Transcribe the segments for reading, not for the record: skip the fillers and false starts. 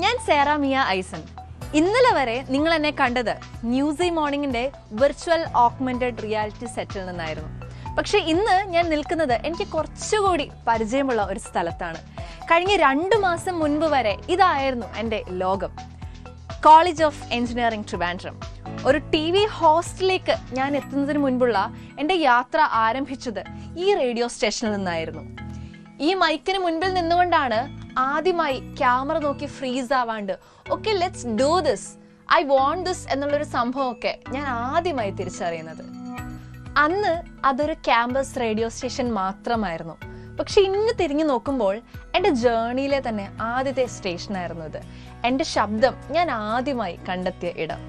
ഞാൻ സേറ മിയ ഐസൻ. ഇന്നലെ വരെ നിങ്ങൾ എന്നെ കണ്ടത് ന്യൂസി മോർണിംഗിന്റെ വിർച്വൽ ഓഗ്മെന്റഡ് റിയാലിറ്റി സെറ്റിൽ നിന്നായിരുന്നു. പക്ഷെ ഇന്ന് ഞാൻ നിൽക്കുന്നത് എനിക്ക് കുറച്ചുകൂടി പരിചയമുള്ള ഒരു സ്ഥലത്താണ്. കഴിഞ്ഞ 2 മാസം മുൻപ് വരെ ഇതായിരുന്നു എൻ്റെ ലോകം. College of engineering Trivandrum. ഒരു TV ഹോസ്റ്റലിലേക്ക് ഞാൻ എത്തുന്നതിന് മുൻപുള്ള എൻ്റെ യാത്ര ആരംഭിച്ചത് ഈ റേഡിയോ സ്റ്റേഷനിൽ നിന്നായിരുന്നു. ഈ മൈക്കിന് മുൻപിൽ നിന്നുകൊണ്ടാണ് ആദ്യമായി ക്യാമറ നോക്കി ഫ്രീസ് ആവാണ്ട് okay let's do this, I want this എന്നുള്ളൊരു സംഭവമൊക്കെ ഞാൻ ആദ്യമായി തിരിച്ചറിയുന്നത്. അന്ന് അതൊരു ക്യാമ്പസ് റേഡിയോ സ്റ്റേഷൻ മാത്രമായിരുന്നു. പക്ഷെ ഇന്ന് തിരിഞ്ഞു നോക്കുമ്പോൾ എൻ്റെ ജേർണിയിലെ തന്നെ ആദ്യത്തെ സ്റ്റേഷനായിരുന്നു ഇത്. എൻ്റെ ശബ്ദം ഞാൻ ആദ്യമായി കണ്ടെത്തിയ ഇടം.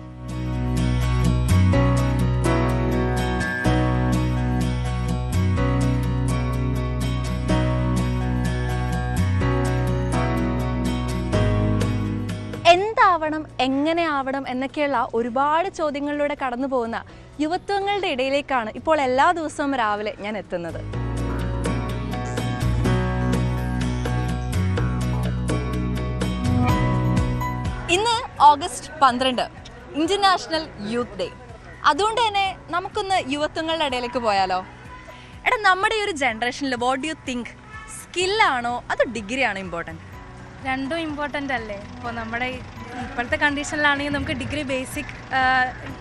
എന്താവണം, എങ്ങനെ ആവണം എന്നൊക്കെയുള്ള ഒരുപാട് ചോദ്യങ്ങളിലൂടെ കടന്നു പോകുന്ന യുവത്വങ്ങളുടെ ഇടയിലേക്കാണ് ഇപ്പോൾ എല്ലാ ദിവസവും രാവിലെ ഞാൻ എത്തുന്നത്. ഇന്ന് ഓഗസ്റ്റ് 12, ഇന്റർനാഷണൽ യൂത്ത് ഡേ. അതുകൊണ്ട് തന്നെ നമുക്കൊന്ന് യുവത്വങ്ങളുടെ ഇടയിലേക്ക് പോയാലോ? എടാ, നമ്മുടെ ഈ ഒരു ജനറേഷനിൽ വാട്ട് ഡു യു തിങ്ക്, സ്കില്ലാണോ അതോ ഡിഗ്രി ആണോ ഇമ്പോർട്ടൻറ്റ്? രണ്ടും ഇമ്പോർട്ടൻ്റ് അല്ലേ? ഇപ്പോൾ നമ്മുടെ ഇപ്പോഴത്തെ കണ്ടീഷനിലാണെങ്കിൽ നമുക്ക് ഡിഗ്രി ബേസിക്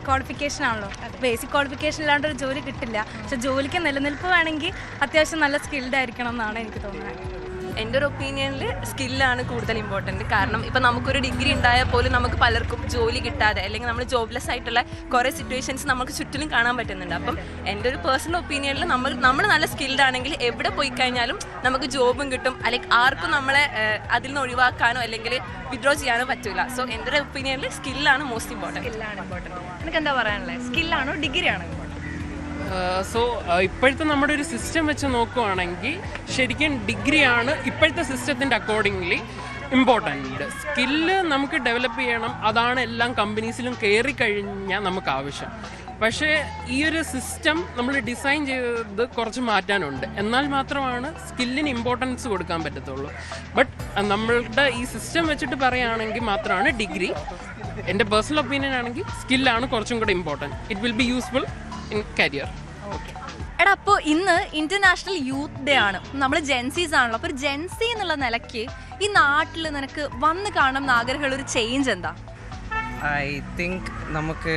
ക്വാളിഫിക്കേഷൻ ആണല്ലോ. ബേസിക് ക്വാളിഫിക്കേഷൻ ഇല്ലാണ്ട് ഒരു ജോലി കിട്ടില്ല. പക്ഷെ ജോലിക്ക് നിലനിൽപ്പ് വേണമെങ്കിൽ അത്യാവശ്യം നല്ല സ്കിൽഡ് ആയിരിക്കണം എന്നാണ് എനിക്ക് തോന്നുന്നത്. എൻ്റെ ഒരു ഒപ്പീനിയനിൽ സ്കില്ലാണ് കൂടുതൽ ഇമ്പോർട്ടൻറ്റ്. കാരണം ഇപ്പം നമുക്കൊരു ഡിഗ്രി ഉണ്ടായാൽ പോലും നമുക്ക് പലർക്കും ജോലി കിട്ടാതെ അല്ലെങ്കിൽ നമ്മൾ ജോബ്ലെസ് ആയിട്ടുള്ള കുറേ സിറ്റുവേഷൻസ് നമുക്ക് ചുറ്റിലും കാണാൻ പറ്റുന്നുണ്ട്. അപ്പം എൻ്റെ ഒരു പേഴ്സണൽ ഒപ്പീനിയനിൽ നമ്മൾ നല്ല സ്കിൽഡ് ആണെങ്കിൽ എവിടെ പോയി കഴിഞ്ഞാലും നമുക്ക് ജോബും കിട്ടും. അല്ലെങ്കിൽ ആർക്കും നമ്മളെ അതിൽ നിന്ന് ഒഴിവാക്കാനോ അല്ലെങ്കിൽ വിഡ്രോ ചെയ്യാനോ പറ്റില്ല. സോ എൻ്റെ ഒരു ഒപ്പീനിയനിൽ സ്കില്ലാണ് മോസ്റ്റ് ഇമ്പോർട്ടൻറ്റ്. എനിക്ക് എന്താ പറയാനുള്ളത്, സ്കില്ലാണോ ഡിഗ്രി ആണോ? സോ ഇപ്പോഴത്തെ നമ്മുടെ ഒരു സിസ്റ്റം വെച്ച് നോക്കുവാണെങ്കിൽ ശരിക്കും ഡിഗ്രിയാണ് ഇപ്പോഴത്തെ സിസ്റ്റത്തിൻ്റെ അക്കോർഡിംഗ്ലി ഇമ്പോർട്ടൻ്റ്. സ്കില്ല് നമുക്ക് ഡെവലപ്പ് ചെയ്യണം, അതാണ് എല്ലാ കമ്പനീസിലും കയറി കഴിഞ്ഞാൽ നമുക്ക് ആവശ്യം. പക്ഷേ ഈ ഒരു സിസ്റ്റം നമ്മൾ ഡിസൈൻ ചെയ്തത് കുറച്ച് മാറ്റാനുണ്ട്. എന്നാൽ മാത്രമാണ് സ്കില്ലിന് ഇമ്പോർട്ടൻസ് കൊടുക്കാൻ പറ്റത്തുള്ളൂ. ബട്ട് നമ്മളുടെ ഈ സിസ്റ്റം വെച്ചിട്ട് പറയുകയാണെങ്കിൽ മാത്രമാണ് ഡിഗ്രി. എൻ്റെ പേഴ്സണൽ ഒപ്പീനിയൻ ആണെങ്കിൽ സ്കില്ലാണ് കുറച്ചും കൂടെ important. It will be useful in career. എടാ, അപ്പോൾ ഇന്ന് ഇന്റർനാഷണൽ യൂത്ത് ഡേ ആണ്. നമ്മൾ ജെൻസീസ് ആണല്ലോ. അപ്പോൾ ഒരു ജെൻസി എന്നുള്ള നിലയ്ക്ക് ഈ നാട്ടിൽ നിനക്ക് വന്ന് കാണണം ആഗ്രഹമുള്ള ഒരു ചേഞ്ച് എന്താ? ഐ തിങ്ക് നമുക്ക്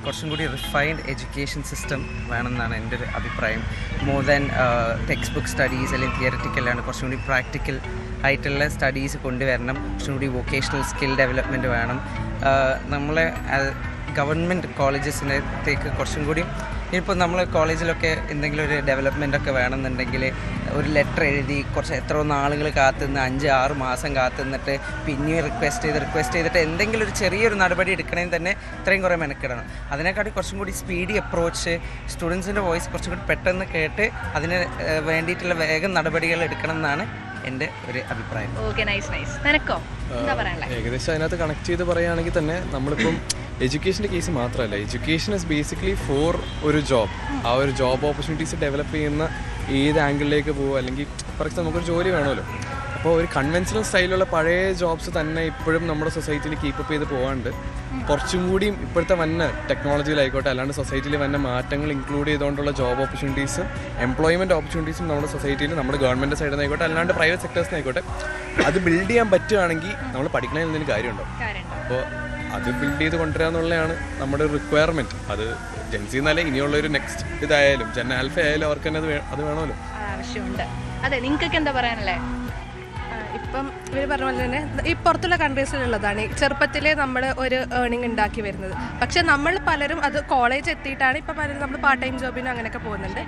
കുറച്ചും കൂടി റിഫൈൻഡ് എഡ്യൂക്കേഷൻ സിസ്റ്റം വേണമെന്നാണ് എൻ്റെ ഒരു അഭിപ്രായം. More than text book studies അല്ലെങ്കിൽ തിയററ്റിക്കലാണ്, കുറച്ചും കൂടി പ്രാക്ടിക്കൽ ആയിട്ടുള്ള സ്റ്റഡീസ് കൊണ്ടുവരണം. കുറച്ചും കൂടി വൊക്കേഷണൽ സ്കിൽ ഡെവലപ്മെൻറ്റ് വേണം. നമ്മളെ ഗവൺമെൻറ് കോളേജസിനകത്തേക്ക് കുറച്ചും കൂടി ഇപ്പോൾ നമ്മൾ കോളേജിലൊക്കെ എന്തെങ്കിലും ഒരു ഡെവലപ്മെൻ്റ് ഒക്കെ വേണമെന്നുണ്ടെങ്കിൽ ഒരു ലെറ്റർ എഴുതി കുറച്ച് എത്രയോ നാളുകൾ കാത്തുനിന്ന് 5-6 മാസം കാത്തുനിന്നിട്ട് പിന്നെയും റിക്വസ്റ്റ് ചെയ്തിട്ട് എന്തെങ്കിലും ഒരു ചെറിയൊരു നടപടി എടുക്കണമെങ്കിൽ തന്നെ ഇത്രയും കുറേ മെനക്കിടണം. അതിനെക്കാട്ടി കുറച്ചും കൂടി സ്പീഡി അപ്രോച്ച്, സ്റ്റുഡൻസിൻ്റെ വോയിസ് കുറച്ചും കൂടി പെട്ടെന്ന് കേട്ട് അതിന് വേണ്ടിയിട്ടുള്ള വേഗം നടപടികൾ എടുക്കണം എന്നാണ് എൻ്റെ ഒരു അഭിപ്രായം. Okay, nice. നിനക്കോ എന്താ പറയാനുള്ളത്? ഏകദേശം അതിനകത്ത് കണക്ട് ചെയ്ത് പറയുകയാണെങ്കിൽ തന്നെ നമ്മളിപ്പം എഡ്യൂക്കേഷൻ്റെ കേസ് മാത്രമല്ല, എഡ്യൂക്കേഷൻ ഇസ് ബേസിക്കലി ഫോർ ഒരു ജോബ്. ആ ഒരു ജോബ് ഓപ്പർച്യൂണിറ്റീസ് ഡെവലപ്പ് ചെയ്യുന്ന ഏത് ആംഗിളിലേക്ക് പോകുക, അല്ലെങ്കിൽ ഫോർ എക്സാമ്പിൾ നമുക്കൊരു ജോലി വേണമല്ലോ. അപ്പോൾ ഒരു കൺവെൻഷണൽ സ്റ്റൈലുള്ള പഴയ ജോബ്സ് തന്നെ ഇപ്പോഴും നമ്മുടെ സൊസൈറ്റിയിൽ കീപ്പപ്പ് ചെയ്ത് പോകാണ്ട് കുറച്ചും കൂടിയും ഇപ്പോഴത്തെ വന്ന ടെക്നോളജിയിലായിക്കോട്ടെ അല്ലാണ്ട് സൊസൈറ്റിയിൽ വന്ന മാറ്റങ്ങൾ ഇൻക്ലൂഡ് ചെയ്തുകൊണ്ടുള്ള ജോബ് ഓപ്പർച്യൂണിറ്റീസും എംപ്ലോയ്മെൻറ്റ് ഓപ്പർച്യൂണിറ്റീസും നമ്മുടെ സൊസൈറ്റിയിൽ നമ്മുടെ ഗവൺമെൻറ് സൈഡിൽ നിന്നായിക്കോട്ടെ അല്ലാണ്ട് പ്രൈവറ്റ് സെക്ടേഴ്സിനായിക്കോട്ടെ അത് ബിൽഡ് ചെയ്യാൻ പറ്റുകയാണെങ്കിൽ നമ്മൾ പഠിക്കണമെങ്കിൽ എന്തെങ്കിലും കാര്യമുണ്ടോ? അപ്പോൾ അത് ബിൽഡ് ചെയ്ത് കൊണ്ടുവരിക എന്നുള്ളതാണ് നമ്മുടെ ഒരു റിക്വയർമെൻറ്റ്. അത് ജെൻസി എന്നല്ല, ഇനിയുള്ളൊരു നെക്സ്റ്റ് ഇതായാലും ജെൻ ആൽഫ ആയാലും അവർക്ക് തന്നെ അത് വേണമല്ലോ, ആവശ്യമുണ്ട്. അതെ, നിങ്ങൾക്ക് എന്താ പറയാനല്ലേ? ഇപ്പം ഇവർ പറഞ്ഞ പോലെ തന്നെ ഈ പുറത്തുള്ള കൺട്രീസിലുള്ളതാണ് ചെറുപ്പത്തിലേ നമ്മൾ ഒരു ഏർണിംഗ് ഉണ്ടാക്കി വരുന്നത്. പക്ഷെ നമ്മൾ പലരും അത് കോളേജ് എത്തിയിട്ടാണ് ഇപ്പം പലരും നമ്മൾ പാർട്ട് ടൈം ജോബിനും അങ്ങനെയൊക്കെ പോകുന്നുണ്ട്.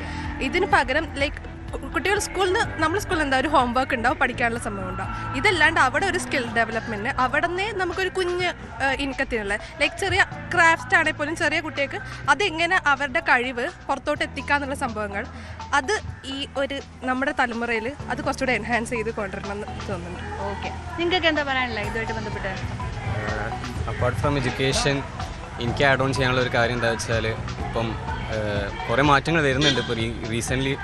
ഇതിന് പകരം ലൈക്ക് കുട്ടികൾ നമ്മുടെ സ്കൂളിൽ എന്താ ഒരു ഹോംവർക്ക് ഉണ്ടാവും, പഠിക്കാനുള്ള സംഭവം ഉണ്ടാവും. ഇതല്ലാണ്ട് അവിടെ ഒരു സ്കിൽ ഡെവലപ്മെൻറ്റ്, അവിടെ നിന്ന് നമുക്കൊരു കുഞ്ഞ് ഇൻകത്തിനുള്ള ലൈക്ക് ചെറിയ ക്രാഫ്റ്റ് ആണെങ്കിൽ പോലും ചെറിയ കുട്ടികൾക്ക് അതെങ്ങനെ അവരുടെ കഴിവ് പുറത്തോട്ട് എത്തിക്കാന്നുള്ള സംഭവങ്ങൾ അത് ഈ ഒരു നമ്മുടെ തലമുറയിൽ അത് കുറച്ചുകൂടെ എൻഹാൻസ് ചെയ്ത് കൊണ്ടുവരണം എന്ന് തോന്നുന്നുണ്ട്. ഓക്കെ, നിങ്ങൾക്ക് എന്താ പറയാനുള്ളത് ഇതുമായിട്ട് ബന്ധപ്പെട്ട്? അപ്പാർട്ട് ഫ്രം എഡ്യൂക്കേഷൻ എനിക്ക് ആഡ് ഓൺ ചെയ്യാനുള്ള ഒരു കാര്യം എന്താ വെച്ചാൽ ഇപ്പം കുറേ മാറ്റങ്ങൾ വരുന്നുണ്ട്. ഇപ്പോൾ റീസെൻ്റ്ലി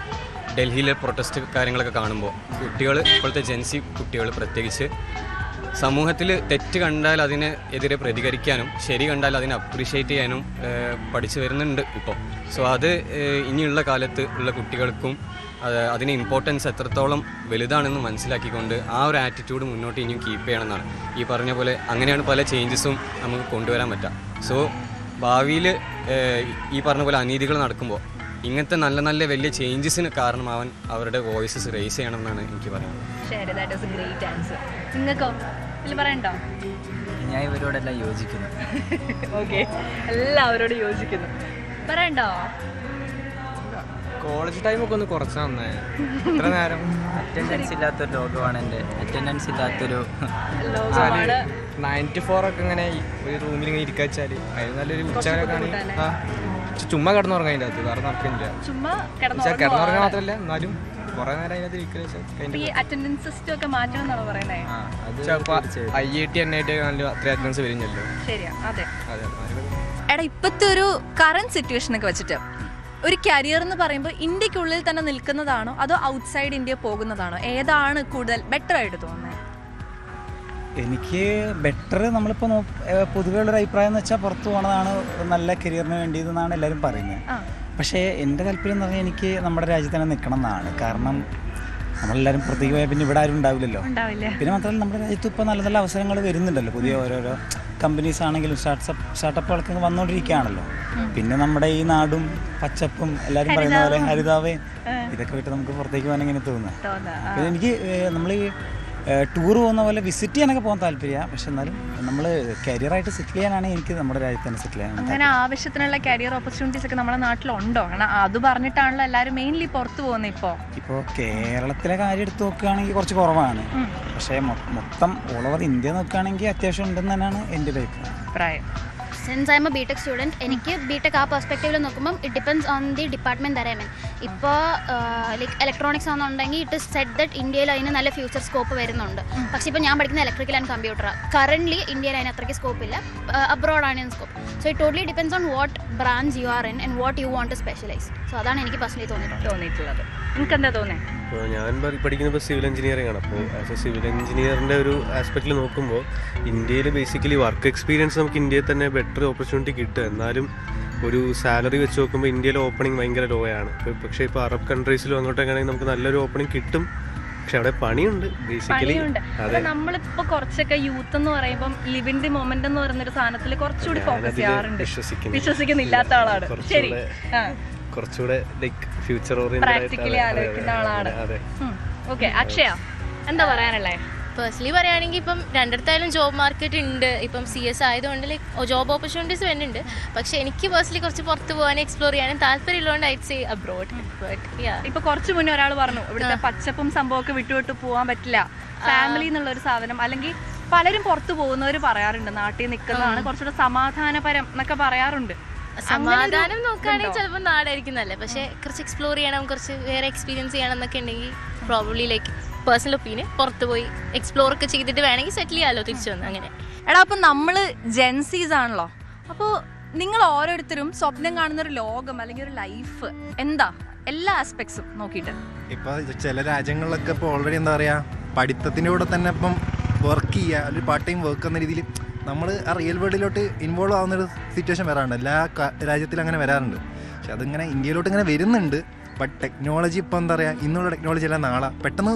ഡൽഹിയിലെ പ്രൊട്ടസ്റ്റ് കാര്യങ്ങളൊക്കെ കാണുമ്പോൾ കുട്ടികൾ, ഇപ്പോഴത്തെ ജെൻസി കുട്ടികൾ പ്രത്യേകിച്ച് സമൂഹത്തിൽ തെറ്റ് കണ്ടാൽ അതിന് എതിരെ പ്രതികരിക്കാനും ശരി കണ്ടാൽ അതിനെ അപ്രീഷിയേറ്റ് ചെയ്യാനും പഠിച്ചു വരുന്നുണ്ട് ഇപ്പോൾ. സോ അത് ഇനിയുള്ള കാലത്ത് ഉള്ള കുട്ടികൾക്കും അതിന് ഇമ്പോർട്ടൻസ് എത്രത്തോളം വലുതാണെന്ന് മനസ്സിലാക്കിക്കൊണ്ട് ആ ഒരു ആറ്റിറ്റ്യൂഡ് മുന്നോട്ട് ഇനിയും കീപ്പ് ചെയ്യണമെന്നാണ്. ഈ പറഞ്ഞ പോലെ അങ്ങനെയാണ് പല ചേഞ്ചസും നമുക്ക് കൊണ്ടുവരാൻ പറ്റുക. സോ ഭാവിയിൽ ഈ പറഞ്ഞ പോലെ അനീതികൾ നടക്കുമ്പോൾ ഇങ്ങനത്തെ നല്ല നല്ല വലിയ ചേഞ്ചസിന് കാരണമാവാൻ അവരുടെ വോയിസസ് റേസ് ചെയ്യണം എന്നാണ് എനിക്ക് പറയുന്നത്. ശരി, that was A great answer. നിങ്ങൾക്കോ ഇതിൽ പറയണ്ടോ? ഞാൻ ഇവരോടെല്ലാം യോജിക്കുന്നു. ഓക്കെ, എല്ലാവരോടും യോജിക്കുന്നു. പറയണ്ടോ? കോളേജ് ടൈമൊക്കെ ഒന്ന് കുറച്ച് നന്നായി. ഇത്ര നേരം അറ്റൻഡൻസ് ഇല്ലാത്തൊരു ലോകമാണ് എൻ്റെ. അറ്റൻഡൻസ് ഇല്ലാത്തൊരു 94 ഒക്കെ ഇങ്ങനെ ഒരു റൂമിൽ ഇങ്ങനെ ഇരിക്കുക വെച്ചാൽ അതിന് നല്ലൊരു ഉച്ചവരൊക്കെ ചുമ്മാ കിടന്നുറങ്ങാൻ അതിൻ്റെ അകത്ത് വേറെ നടക്കുന്നില്ല. ചുമ്മാ കിടന്നുറങ്ങാൻ മാത്രമല്ല എന്നാലും കുറെ നേരം അതിനകത്ത് ഇരിക്കുക. ഈ അറ്റൻഡൻസ് സിസ്റ്റം ഒക്കെ മാറ്റണം എന്നാണോ പറയുന്നത്? IIT NIT നല്ല അത്ര അറ്റൻഡൻസ് വരുന്നല്ലോ. ശരിയാ, അതെ. അതെ. എടാ, ഇപ്പോഴത്തെ ഒരു കറന്റ് സിറ്റുവേഷനൊക്കെ വെച്ചിട്ട് ഒരു കരിയർ എന്ന് പറയുമ്പോൾ ഇന്ത്യക്കുള്ളിൽ തന്നെ നിൽക്കുന്നതാണോ അതോ ഔട്ട്സൈഡ് ഇന്ത്യ പോകുന്നതാണോ? ഏതാണ് കൂടുതൽ ബെറ്റർ ആയിട്ട് തോന്നുന്നത്? എനിക്ക് ബെറ്റർ നമ്മളിപ്പോൾ പൊതുവേ ഉള്ളൊരു അഭിപ്രായം എന്ന് വെച്ചാൽ പുറത്ത് പോകുന്നതാണ് നല്ല കരിയറിന് വേണ്ടിയതെന്നാണ് എല്ലാവരും പറയുന്നത്. പക്ഷേ എൻ്റെ താല്പര്യം എന്ന് പറഞ്ഞാൽ എനിക്ക് നമ്മുടെ രാജ്യത്ത് തന്നെ നിൽക്കണം എന്നാണ്. കാരണം നമ്മളെല്ലാവരും പുറത്തേക്ക് പോയാൽ പിന്നെ ഇവിടെ ആരും ഉണ്ടാവില്ലല്ലോ. പിന്നെ മാത്രമല്ല നമ്മുടെ രാജ്യത്ത് ഇപ്പോൾ നല്ല നല്ല അവസരങ്ങൾ വരുന്നുണ്ടല്ലോ. പുതിയ ഓരോരോ കമ്പനീസ് ആണെങ്കിലും സ്റ്റാർട്ടപ്പുകളൊക്കെ വന്നുകൊണ്ടിരിക്കുകയാണല്ലോ. പിന്നെ നമ്മുടെ ഈ നാടും പച്ചപ്പും എല്ലാവരും പറയുന്ന പോലെ ഹരിതാവയും ഇതൊക്കെ വിട്ട് നമുക്ക് പുറത്തേക്ക് പോകാൻ എങ്ങനെ തോന്നുന്നത്? പിന്നെ എനിക്ക് നമ്മൾ ടൂർ പോകുന്ന പോലെ വിസിറ്റ് ചെയ്യാനൊക്കെ പോകാൻ താല്പര്യമാണ്. പക്ഷെ എന്നാലും നമ്മൾ കരിയറായിട്ട് സെറ്റിൽ ചെയ്യാനാണെങ്കിൽ എനിക്ക് നമ്മുടെ രാജ്യത്ത് തന്നെ സെറ്റിൽ ചെയ്യാനാണ്. അങ്ങനെ ആവശ്യത്തിനുള്ള കരിയർ ഓപ്പർച്യൂണിറ്റീസ് ഒക്കെ നമ്മുടെ നാട്ടിലുണ്ടോ? കാരണം അത് പറഞ്ഞിട്ടാണല്ലോ എല്ലാവരും മെയിൻലി പുറത്ത് പോകുന്നത്. ഇപ്പോൾ കേരളത്തിലെ കാര്യം എടുത്ത് നോക്കുകയാണെങ്കിൽ കുറച്ച് കുറവാണ്. പക്ഷേ മൊത്തം ഓൾ ഓവർ ഇന്ത്യ നോക്കുകയാണെങ്കിൽ അത്യാവശ്യം ഉണ്ടെന്ന് തന്നെയാണ് എൻ്റെ ഒരു അഭിപ്രായം. Since I am a BTech student, എനിക്ക് ബിടെക് ആ പെർസ്പെക്റ്റീവിൽ നോക്കുമ്പം it depends on the department that I mean. ഇപ്പോൾ ലൈക്ക് ഇലക്ട്രോണിക്സ് ആണെന്നുണ്ടെങ്കിൽ ഇറ്റ് ഇസ് സെറ്റ് ദറ്റ് ഇന്ത്യയിൽ അതിന് നല്ല ഫ്യൂച്ചർ സ്കോപ്പ് വരുന്നുണ്ട്. പക്ഷേ ഇപ്പോൾ ഞാൻ പഠിക്കുന്ന ഇലക്ട്രിക്കൽ ആൻഡ് കമ്പ്യൂട്ടർ കറൻ്റ്ലി ഇന്ത്യയിൽ അതിന് അത്രയ്ക്ക് സ്കോപ്പില്ല. അബ്രോഡാണ് in scope. So it totally depends on what branch you are in and what you want to specialise. So അതാണ് എനിക്ക് പേഴ്സണലി തോന്നിയിട്ടുള്ളത്. നിങ്ങൾക്ക് എന്താ തോന്നുന്നത്? അപ്പോൾ ഞാൻ പഠിക്കുന്നത് സിവിൽ എഞ്ചിനീയറിംഗ് ആണ്. അപ്പോൾ ആസ് എ സിവിൽ എഞ്ചിനീയറിൻ്റെ ഒരു ആസ്പെക്റ്റിൽ നോക്കുമ്പോൾ ഇന്ത്യയിൽ ബേസിക്കലി വർക്ക് എക്സ്പീരിയൻസ് നമുക്ക് ഇന്ത്യയിൽ തന്നെ ബെറ്റർ ഓപ്പർച്യൂണിറ്റി കിട്ടും. എന്നാലും ഒരു സാലറി വെച്ച് നോക്കുമ്പോൾ ഇന്ത്യയിലെ ഓപ്പണിംഗ് ഭയങ്കര ലോ ആണ്. പക്ഷേ ഇപ്പോൾ അറബ് കൺട്രീസിലും അങ്ങോട്ടൊക്കെ ആണെങ്കിൽ നമുക്ക് നല്ലൊരു ഓപ്പണിംഗ് കിട്ടും. പക്ഷെ അവിടെ പണിയുണ്ട് ബേസിക്കലി. നമ്മളിപ്പോ കുറച്ചൊക്കെ യൂത്ത് എന്ന് പറയുമ്പോൾ ലിവ് ഇൻ ദി മൊമെന്റ് എന്ന് പറയുന്ന ഒരു സാധനത്തിൽ കുറച്ചുകൂടി ഫോക്കസ് ചെയ്യാറുണ്ട്. വിശ്വസിക്കുന്നില്ലാത്ത ആളാണ്. ശരി, കുറച്ചുകൂടെ ലൈക്ക് ഫ്യൂച്ചർ പ്രാക്ടിക്കലി ആലോചിക്കുന്ന ആളാണ്. ഓക്കെ, അക്ഷയ എന്താ പറയാനുള്ളേ? പേഴ്സണലി പറയുകയാണെങ്കിൽ ഇപ്പം രണ്ടിടത്തായാലും ജോബ് മാർക്കറ്റ് ഉണ്ട്. ഇപ്പം CS ആയതുകൊണ്ട് ലൈക്ക് ജോബ് ഓപ്പർച്യൂണിറ്റീസ് വരുന്നുണ്ട്. പക്ഷേ എനിക്ക് പേഴ്സണലി കുറച്ച് പുറത്ത് പോകാനും എക്സ്പ്ലോർ ചെയ്യാനും താല്പര്യമുള്ളതുകൊണ്ട് ഐറ്റ് സേ അബ്രോഡ്. ഇപ്പൊ കുറച്ച് മുന്നേ ഒരാൾ പറഞ്ഞു ഇവിടുത്തെ പച്ചപ്പും സംഭവമൊക്കെ വിട്ടുവിട്ട് പോകാൻ പറ്റില്ല, ഫാമിലി എന്നുള്ളൊരു സാധനം. അല്ലെങ്കിൽ പലരും പുറത്ത് പോകുന്നവർ പറയാറുണ്ട് നാട്ടിൽ നിൽക്കുന്നതാണ് കുറച്ചുകൂടെ സമാധാനപരം എന്നൊക്കെ പറയാറുണ്ട്. സമാധാനം നോക്കുകയാണെങ്കിൽ ചിലപ്പോൾ നാടായിരിക്കും നല്ലത്. പക്ഷേ കുറച്ച് എക്സ്പ്ലോർ ചെയ്യണം, കുറച്ച് വേറെ എക്സ്പീരിയൻസ് ചെയ്യണം എന്നൊക്കെ ഉണ്ടെങ്കിൽ പ്രോബ്ലി ലൈക്ക് പേഴ്സണൽ ഒപ്പീനിയൻ പുറത്ത് പോയി എക്സ്പ്ലോർ ഒക്കെ ചെയ്തിട്ട് വേണമെങ്കിൽ സെറ്റിൽ ചെയ്യാമല്ലോ തിരിച്ചു വന്ന്. അങ്ങനെ എടാ, അപ്പം നമ്മൾ ജെൻസീസ് ആണല്ലോ. അപ്പോൾ നിങ്ങൾ ഓരോരുത്തരും സ്വപ്നം കാണുന്ന ഒരു ലോകം അല്ലെങ്കിൽ ഒരു ലൈഫ് എന്താ? എല്ലാ ആസ്പെക്ട്സും നോക്കിയിട്ട്. ഇപ്പോൾ ചില രാജ്യങ്ങളിലൊക്കെ ഇപ്പോൾ ഓൾറെഡി എന്താ പറയുക, പഠിത്തത്തിൻ്റെ കൂടെ തന്നെ ഇപ്പം വർക്ക് ചെയ്യുക, അല്ലെങ്കിൽ പാർട്ട് ടൈം വർക്ക് എന്ന രീതിയിൽ നമ്മൾ ആ റിയൽ വേൾഡിലോട്ട് ഇൻവോൾവ് ആവുന്നൊരു സിറ്റുവേഷൻ വരാറുണ്ട്. എല്ലാ രാജ്യത്തിലും അങ്ങനെ വരാറുണ്ട്. പക്ഷെ അതിങ്ങനെ ഇന്ത്യയിലോട്ട് ഇങ്ങനെ വരുന്നുണ്ട്. ബട്ട് ടെക്നോളജി ഇപ്പോൾ എന്താ പറയുക, ഇന്നുള്ള ടെക്നോളജി എല്ലാം നാളെ പെട്ടെന്ന്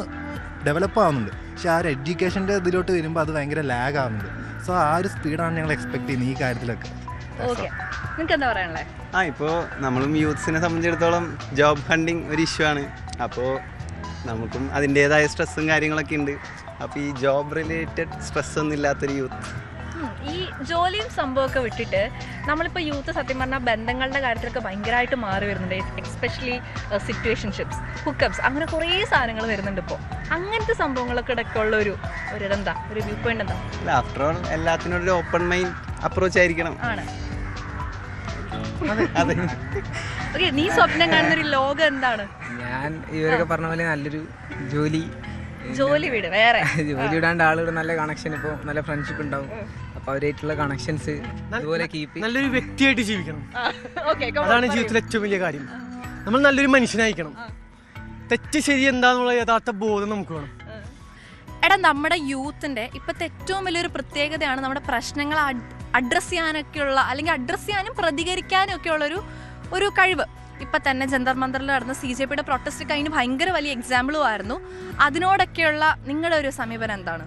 ഡെവലപ്പ് ആവുന്നുണ്ട്. പക്ഷെ ആ ഒരു എഡ്യൂക്കേഷൻ്റെ ഇതിലോട്ട് വരുമ്പോൾ അത് ഭയങ്കര ലാഗ് ആവുന്നുണ്ട്. സോ ആ ഒരു സ്പീഡാണ് ഞങ്ങൾ എക്സ്പെക്ട് ചെയ്യുന്നത് ഈ കാര്യത്തിലൊക്കെ. നിങ്ങൾക്ക് എന്താ പറയാനുള്ളത്? ഇപ്പോൾ നമ്മളും യൂത്ത്സിനെ സംബന്ധിച്ചിടത്തോളം ജോബ് ഹണ്ടിങ് ഒരു ഇഷ്യൂ ആണ്. അപ്പോൾ നമുക്കും അതിൻ്റേതായ സ്ട്രെസ്സും കാര്യങ്ങളൊക്കെ ഉണ്ട്. അപ്പോൾ ഈ ജോബ് റിലേറ്റഡ് സ്ട്രെസ് ഒന്നും ഇല്ലാത്തൊരു യൂത്ത്, ഈ ജോലിയും സംഭവമൊക്കെ വിട്ടിട്ട് നമ്മളിപ്പോൾ യൂത്ത് സത്യം പറഞ്ഞാൽ ബന്ധങ്ങളുടെ കാര്യത്തിലൊക്കെ ഭയങ്കരമായിട്ട് മാറി വരുന്നുണ്ട്. എക്സ്പെഷ്യലി സിറ്റുവേഷൻഷിപ്സ്, ഹുക്കപ്സ്, അങ്ങനെ കുറേ സാധനങ്ങൾ വരുന്നുണ്ട് ഇപ്പോൾ. അങ്ങനത്തെ സംഭവങ്ങളൊക്കെ ഇടയ്ക്കുള്ള ഒരു എന്താ ഒരു വ്യൂ പോയിന്റ് എന്താ? ആഫ്റ്റർ ഓൾ എല്ലാത്തിനും ഒരു ഓപ്പൺ മൈൻഡ് അപ്രോച്ച് ആയിരിക്കണം. ആണ്. ഓക്കെ, നീ സ്വപ്നം കാണുന്ന ഒരു ലോകം എന്താണ്? ഞാൻ ഇവരൊക്കെ പറഞ്ഞ പോലെ നല്ലൊരു ജോലി വീട് വേറെ ജോലി വിടാണ്ട് ആളുകൾ നല്ല കണക്ഷൻ, ഇപ്പോൾ നല്ല ഫ്രണ്ട്ഷിപ്പ് ഉണ്ടാവും. അപ്പോൾ അവരായിട്ടുള്ള കണക്ഷൻസ് അതുപോലെ കീപ്പ്. നല്ലൊരു വ്യക്തിയായിട്ട് ജീവിക്കണം, അതാണ് ജീവിതത്തിലെ ഏറ്റവും വലിയ കാര്യം. നമ്മൾ നല്ലൊരു മനുഷ്യനായിരിക്കണം. തെറ്റ് ശരി എന്താന്നുള്ള യഥാർത്ഥ ബോധം നമുക്ക് വേണം. എടാ, നമ്മുടെ യൂത്തിൻ്റെ ഇപ്പോഴത്തെ ഏറ്റവും വലിയൊരു പ്രത്യേകതയാണ് നമ്മുടെ പ്രശ്നങ്ങൾ അഡ്രസ്സ് ചെയ്യാനൊക്കെയുള്ള, അല്ലെങ്കിൽ അഡ്രസ്സ് ചെയ്യാനും പ്രതികരിക്കാനും ഒക്കെ ഉള്ളൊരു കഴിവ്. ഇപ്പം തന്നെ ജന്തർ മന്ദറിൽ നടന്ന CJPയുടെ പ്രൊട്ടസ്റ്റ് അതിന് ഭയങ്കര വലിയ എക്സാമ്പിളും ആയിരുന്നു. അതിനോടൊക്കെയുള്ള നിങ്ങളുടെ ഒരു സമീപനം എന്താണ്?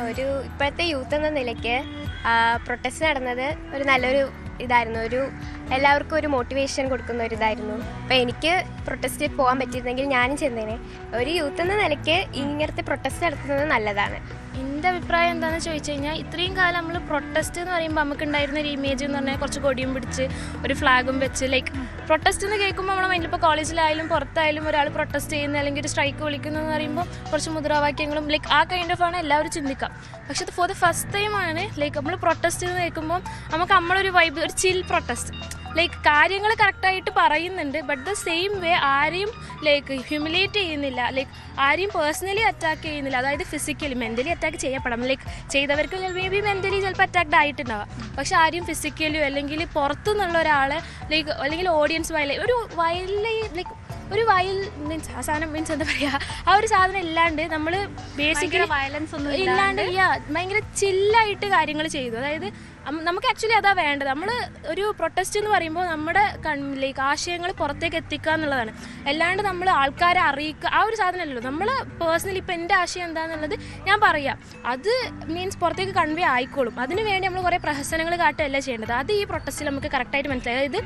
ഒരു ഇപ്പോഴത്തെ യൂത്ത് എന്ന നിലയ്ക്ക് പ്രൊട്ടസ്റ്റ് നടന്നത് ഒരു നല്ലൊരു ഇതായിരുന്നു, എല്ലാവർക്കും ഒരു മോട്ടിവേഷൻ കൊടുക്കുന്ന ഒരു ഇതായിരുന്നു. അപ്പോൾ എനിക്ക് പ്രൊട്ടസ്റ്റിൽ പോകാൻ പറ്റിയിരുന്നെങ്കിൽ ഞാനും ചെന്നേനെ. ഒരു യൂത്ത് എന്ന നിലയ്ക്ക് ഇങ്ങനത്തെ പ്രൊട്ടസ്റ്റ് നടത്തുന്നത് നല്ലതാണ്. എൻ്റെ അഭിപ്രായം എന്താണെന്ന് ചോദിച്ചു കഴിഞ്ഞാൽ, ഇത്രയും കാലം നമ്മൾ പ്രൊട്ടസ്റ്റ് എന്ന് പറയുമ്പോൾ നമുക്കുണ്ടായിരുന്ന ഒരു ഇമേജ് എന്ന് പറഞ്ഞാൽ കുറച്ച് കൊടിയും പിടിച്ച് ഒരു ഫ്ലാഗും വെച്ച്, ലൈക്ക് പ്രൊട്ടസ്റ്റ് എന്ന് കേൾക്കുമ്പോൾ നമ്മുടെ മൈൻഡിൽ ഇപ്പോൾ കോളേജിലായാലും പുറത്തായാലും ഒരാൾ പ്രൊട്ടസ്റ്റ് ചെയ്യുന്ന അല്ലെങ്കിൽ ഒരു സ്ട്രൈക്ക് വിളിക്കുന്നു എന്ന് പറയുമ്പോൾ കുറച്ച് മുദ്രാവാക്യങ്ങളും ലൈക്ക് ആ കൈൻഡ് ഓഫ് ആണ് എല്ലാവരും ചിന്തിക്കുക. പക്ഷെ ഇത് ഫോർ ദ ഫസ്റ്റ് ടൈമാണ് ലൈക്ക് നമ്മൾ പ്രൊട്ടസ്റ്റ് എന്ന് കേൾക്കുമ്പോൾ നമുക്ക് നമ്മളൊരു വൈബ്, ഒരു ചിൽ പ്രൊട്ടസ്റ്റ്, ലൈക്ക് കാര്യങ്ങൾ കറക്റ്റായിട്ട് പറയുന്നുണ്ട്, ബട്ട് ദ സെയിം വേ ആരെയും ലൈക്ക് ഹ്യൂമിലേറ്റ് ചെയ്യുന്നില്ല, ലൈക്ക് ആരെയും പേഴ്സണലി അറ്റാക്ക് ചെയ്യുന്നില്ല. അതായത് ഫിസിക്കലി, മെൻ്റലി അറ്റാക്ക് ചെയ്യപ്പെടാം, ലൈക്ക് ചെയ്തവർക്ക് മേ ബി മെൻ്റലി ചിലപ്പോൾ അറ്റാക്ഡ് ആയിട്ടുണ്ടാവാം. പക്ഷെ ആരെയും ഫിസിക്കലിയോ അല്ലെങ്കിൽ പുറത്തുനിന്നുള്ള ഒരാളെ ലൈക്ക് അല്ലെങ്കിൽ ഓഡിയൻസ് ഒരു വയൽ മീൻസ് ആ സാധനം മീൻസ് എന്താ പറയുക, ആ ഒരു സാധനം ഇല്ലാണ്ട് നമ്മൾ ബേസിക്കലി വയലൻസ് ഒന്നും ഇല്ലാണ്ട് ഭയങ്കര ചില്ലായിട്ട് കാര്യങ്ങൾ ചെയ്തു. അതായത് നമുക്ക് ആക്ച്വലി അതാ വേണ്ടത്. നമ്മൾ ഒരു പ്രൊട്ടസ്റ്റ് എന്ന് പറയുമ്പോൾ നമ്മുടെ ലൈക്ക് ആശയങ്ങൾ പുറത്തേക്ക് എത്തിക്കുക എന്നുള്ളതാണ്, അല്ലാണ്ട് നമ്മൾ ആൾക്കാരെ അറിയിക്കുക ആ ഒരു സാധനമല്ലല്ലോ. നമ്മൾ പേഴ്സണലി ഇപ്പോൾ എൻ്റെ ആശയം എന്താണെന്നുള്ളത് ഞാൻ പറയാം, അത് മീൻസ് പുറത്തേക്ക് കൺവേ ആയിക്കോളും. അതിന് വേണ്ടി നമ്മൾ കുറേ പ്രഹസനങ്ങൾ കാട്ടുകയല്ല ചെയ്യേണ്ടത്. അത് ഈ പ്രൊട്ടസ്റ്റിൽ നമുക്ക് കറക്റ്റായിട്ട് മനസ്സിലായി. അതായത്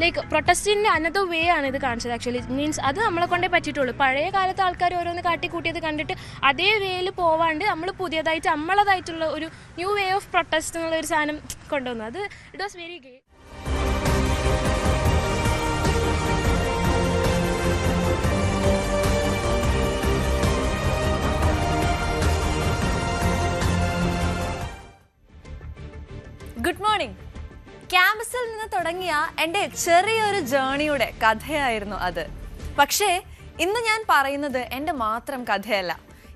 ലൈക്ക് പ്രൊട്ടസ്റ്റിൻ്റെ അനദർ വേ ആണ് ഇത് കാണിച്ചത് ആക്ച്വലി. മീൻസ് അത് നമ്മളെ കൊണ്ടേ പറ്റിയിട്ടുള്ളൂ. പഴയ കാലത്ത് ആൾക്കാർ ഓരോന്ന് കാട്ടിക്കൂട്ടിയത് കണ്ടിട്ട് അതേ വേയിൽ പോവാണ്ട് നമ്മൾ പുതിയതായിട്ട് നമ്മളതായിട്ടുള്ള ഒരു ന്യൂ വേ ഓഫ് പ്രൊട്ടസ്റ്റ് എന്നുള്ള ഒരു സാധനം കൊണ്ടുവന്നു. അത് it was very great. Good morning. ക്യാമ്പസിൽ നിന്ന് തുടങ്ങിയ എൻ്റെ ചെറിയൊരു ജേണിയുടെ കഥയായിരുന്നു അത്. പക്ഷേ ഇന്ന് ഞാൻ പറയുന്നത് എൻ്റെ മാത്രം കഥയല്ല.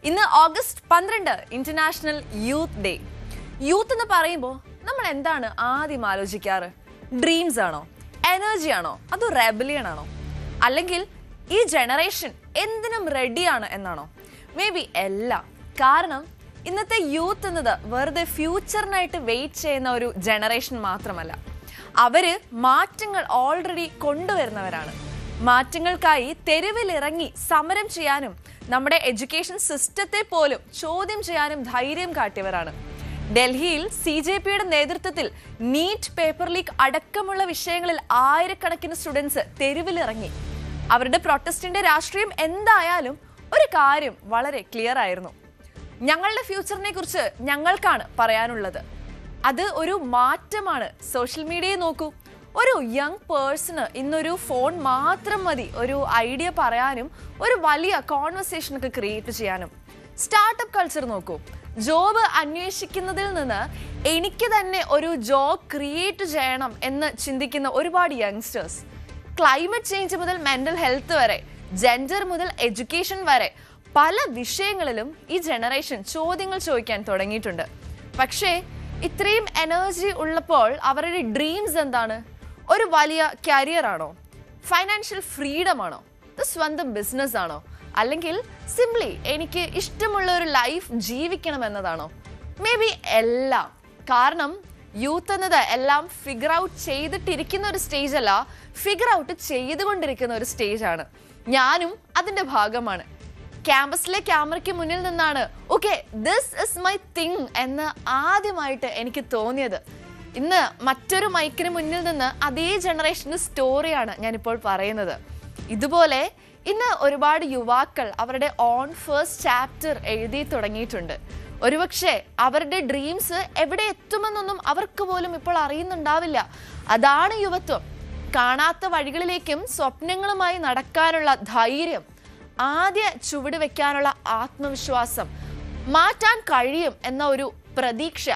ഇന്ന് August 12 international youth day. Youth എന്ന് പറയുമ്പോൾ നമ്മൾ എന്താണ് ആദ്യം ആലോചിക്കാറ്? ഡ്രീംസ് ആണോ, എനർജി ആണോ, അതോ റെബലിയൻ ആണോ, അല്ലെങ്കിൽ ഈ ജനറേഷൻ എന്തിനും റെഡിയാണ് എന്നാണോ? മേ ബി എല്ലാം. കാരണം ഇന്നത്തെ യൂത്ത് എന്നത് വെറുതെ ഫ്യൂച്ചറിനായിട്ട് വെയിറ്റ് ചെയ്യുന്ന ഒരു ജനറേഷൻ മാത്രമല്ല, അവര് മാറ്റങ്ങൾ ഓൾറെഡി കൊണ്ടുവരുന്നവരാണ്. മാറ്റങ്ങൾക്കായി തെരുവിലിറങ്ങി സമരം ചെയ്യാനും നമ്മുടെ എഡ്യൂക്കേഷൻ സിസ്റ്റത്തെ പോലും ചോദ്യം ചെയ്യാനും ധൈര്യം കാട്ടിയവരാണ്. ഡൽഹിയിൽ CJPയുടെ നേതൃത്വത്തിൽ നീറ്റ് പേപ്പർ ലീക്ക് അടക്കമുള്ള വിഷയങ്ങളിൽ ആയിരക്കണക്കിന് സ്റ്റുഡൻസ് തെരുവിലിറങ്ങി. അവരുടെ പ്രൊട്ടസ്റ്റിന്റെ രാഷ്ട്രീയം എന്തായാലും ഒരു കാര്യം വളരെ ക്ലിയർ ആയിരുന്നു: ഞങ്ങളുടെ ഫ്യൂച്ചറിനെ കുറിച്ച് ഞങ്ങൾക്കാണ് പറയാനുള്ളത്. അത് ഒരു മാറ്റമാണ്. സോഷ്യൽ മീഡിയയെ നോക്കൂ. ഒരു യങ് പേഴ്സണ് ഇന്നൊരു ഫോൺ മാത്രം മതി ഒരു ഐഡിയ പറയാനും ഒരു വലിയ കോൺവെർസേഷനൊക്കെ ക്രിയേറ്റ് ചെയ്യാനും. സ്റ്റാർട്ടപ്പ് കൾച്ചർ നോക്കൂ. ജോബ് അന്വേഷിക്കുന്നതിൽ നിന്ന് എനിക്ക് തന്നെ ഒരു ജോബ് ക്രിയേറ്റ് ചെയ്യണം എന്ന് ചിന്തിക്കുന്ന ഒരുപാട് യങ്സ്റ്റേഴ്സ്. ക്ലൈമറ്റ് ചേഞ്ച് മുതൽ മെന്റൽ ഹെൽത്ത് വരെ, ജെൻഡർ മുതൽ എഡ്യൂക്കേഷൻ വരെ പല വിഷയങ്ങളിലും ഈ ജനറേഷൻ ചോദ്യങ്ങൾ ചോദിക്കാൻ തുടങ്ങിയിട്ടുണ്ട്. പക്ഷേ ഇത്രയും എനർജി ഉള്ളപ്പോൾ അവരുടെ ഡ്രീംസ് എന്താണ്? ഒരു വലിയ കരിയർ ആണോ? ഫൈനാൻഷ്യൽ ഫ്രീഡം ആണോ? സ്വന്തം ബിസിനസ് ആണോ? അല്ലെങ്കിൽ സിംപ്ലി എനിക്ക് ഇഷ്ടമുള്ള ഒരു ലൈഫ് ജീവിക്കണം എന്നതാണോ? മേ ബി എല്ലാം. കാരണം യൂത്ത് എന്നത് എല്ലാം ഫിഗർ ഔട്ട് ചെയ്തിട്ടിരിക്കുന്ന ഒരു സ്റ്റേജ് അല്ല, ഫിഗർ ഔട്ട് ചെയ്തുകൊണ്ടിരിക്കുന്ന ഒരു സ്റ്റേജാണ്. ഞാനും അതിൻ്റെ ഭാഗമാണ്. ക്യാമ്പസിലെ ക്യാമറയ്ക്ക് മുന്നിൽ നിന്നാണ് okay this is my thing എന്ന് ആദ്യമായിട്ട് എനിക്ക് തോന്നിയത്. ഇന്ന് മറ്റൊരു മൈക്കിന് മുന്നിൽ നിന്ന് അതേ ജനറേഷൻ്റെ സ്റ്റോറിയാണ് ഞാനിപ്പോൾ പറയുന്നത്. ഇതുപോലെ ഇന്ന് ഒരുപാട് യുവാക്കൾ അവരുടെ ഓൺ ഫസ്റ്റ് ചാപ്റ്റർ എഴുതി തുടങ്ങിയിട്ടുണ്ട്. ഒരുപക്ഷെ അവരുടെ ഡ്രീംസ് എവിടെ എത്തുമെന്നൊന്നും അവർക്ക് പോലും ഇപ്പോൾ അറിയുന്നുണ്ടാവില്ല. അതാണ് യുവത്വം. കാണാത്ത വഴികളിലേക്കും സ്വപ്നങ്ങളുമായി നടക്കാനുള്ള ധൈര്യം, ആദ്യ ചുവട് വെക്കാനുള്ള ആത്മവിശ്വാസം, മാറ്റാൻ കഴിയും എന്ന ഒരു പ്രതീക്ഷ.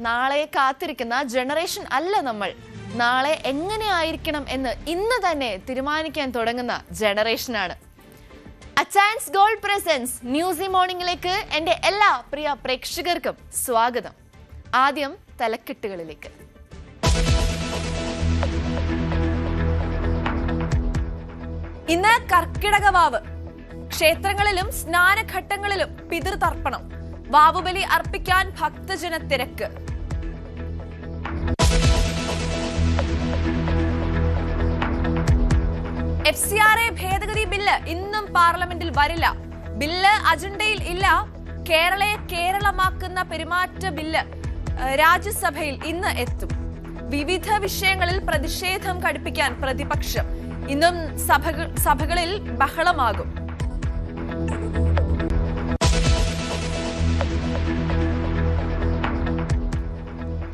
നാളെ കാത്തിരിക്കുന്ന ജനറേഷൻ അല്ല നമ്മൾ. നാളെ എങ്ങനെ ആയിരിക്കണം എന്ന് ഇന്ന് തന്നെ തീരുമാനിക്കാൻ തുടങ്ങുന്ന ജനറേഷനാണ്. അച്ചയൻസ് ഗോൾഡ് പ്രസൻസ് ന്യൂസി മോർണിംഗിലേക്ക് എൻ്റെ എല്ലാ പ്രിയ പ്രേക്ഷകർക്കും സ്വാഗതം. ആദ്യം തലക്കെട്ടുകളിലേക്ക്. ഇന്ന് കർക്കിടക വാവ്. ക്ഷേത്രങ്ങളിലും സ്നാനഘട്ടങ്ങളിലും പിതൃതർപ്പണം. വാവുബലി അർപ്പിക്കാൻ ഭക്തജന തിരക്ക്. FCRA ഭേദഗതി ബില്ല് ഇന്നും പാർലമെന്റിൽ വരില്ല. ബില്ല് അജണ്ടയിൽ ഇല്ല. കേരളയെ കേരളമാക്കുന്ന പെരുമാറ്റ ബില്ല് രാജ്യസഭയിൽ ഇന്ന് എത്തും. വിവിധ വിഷയങ്ങളിൽ പ്രതിഷേധം കടുപ്പിക്കാൻ പ്രതിപക്ഷം. ഇന്നും സഭകളിൽ ബഹളമാകും.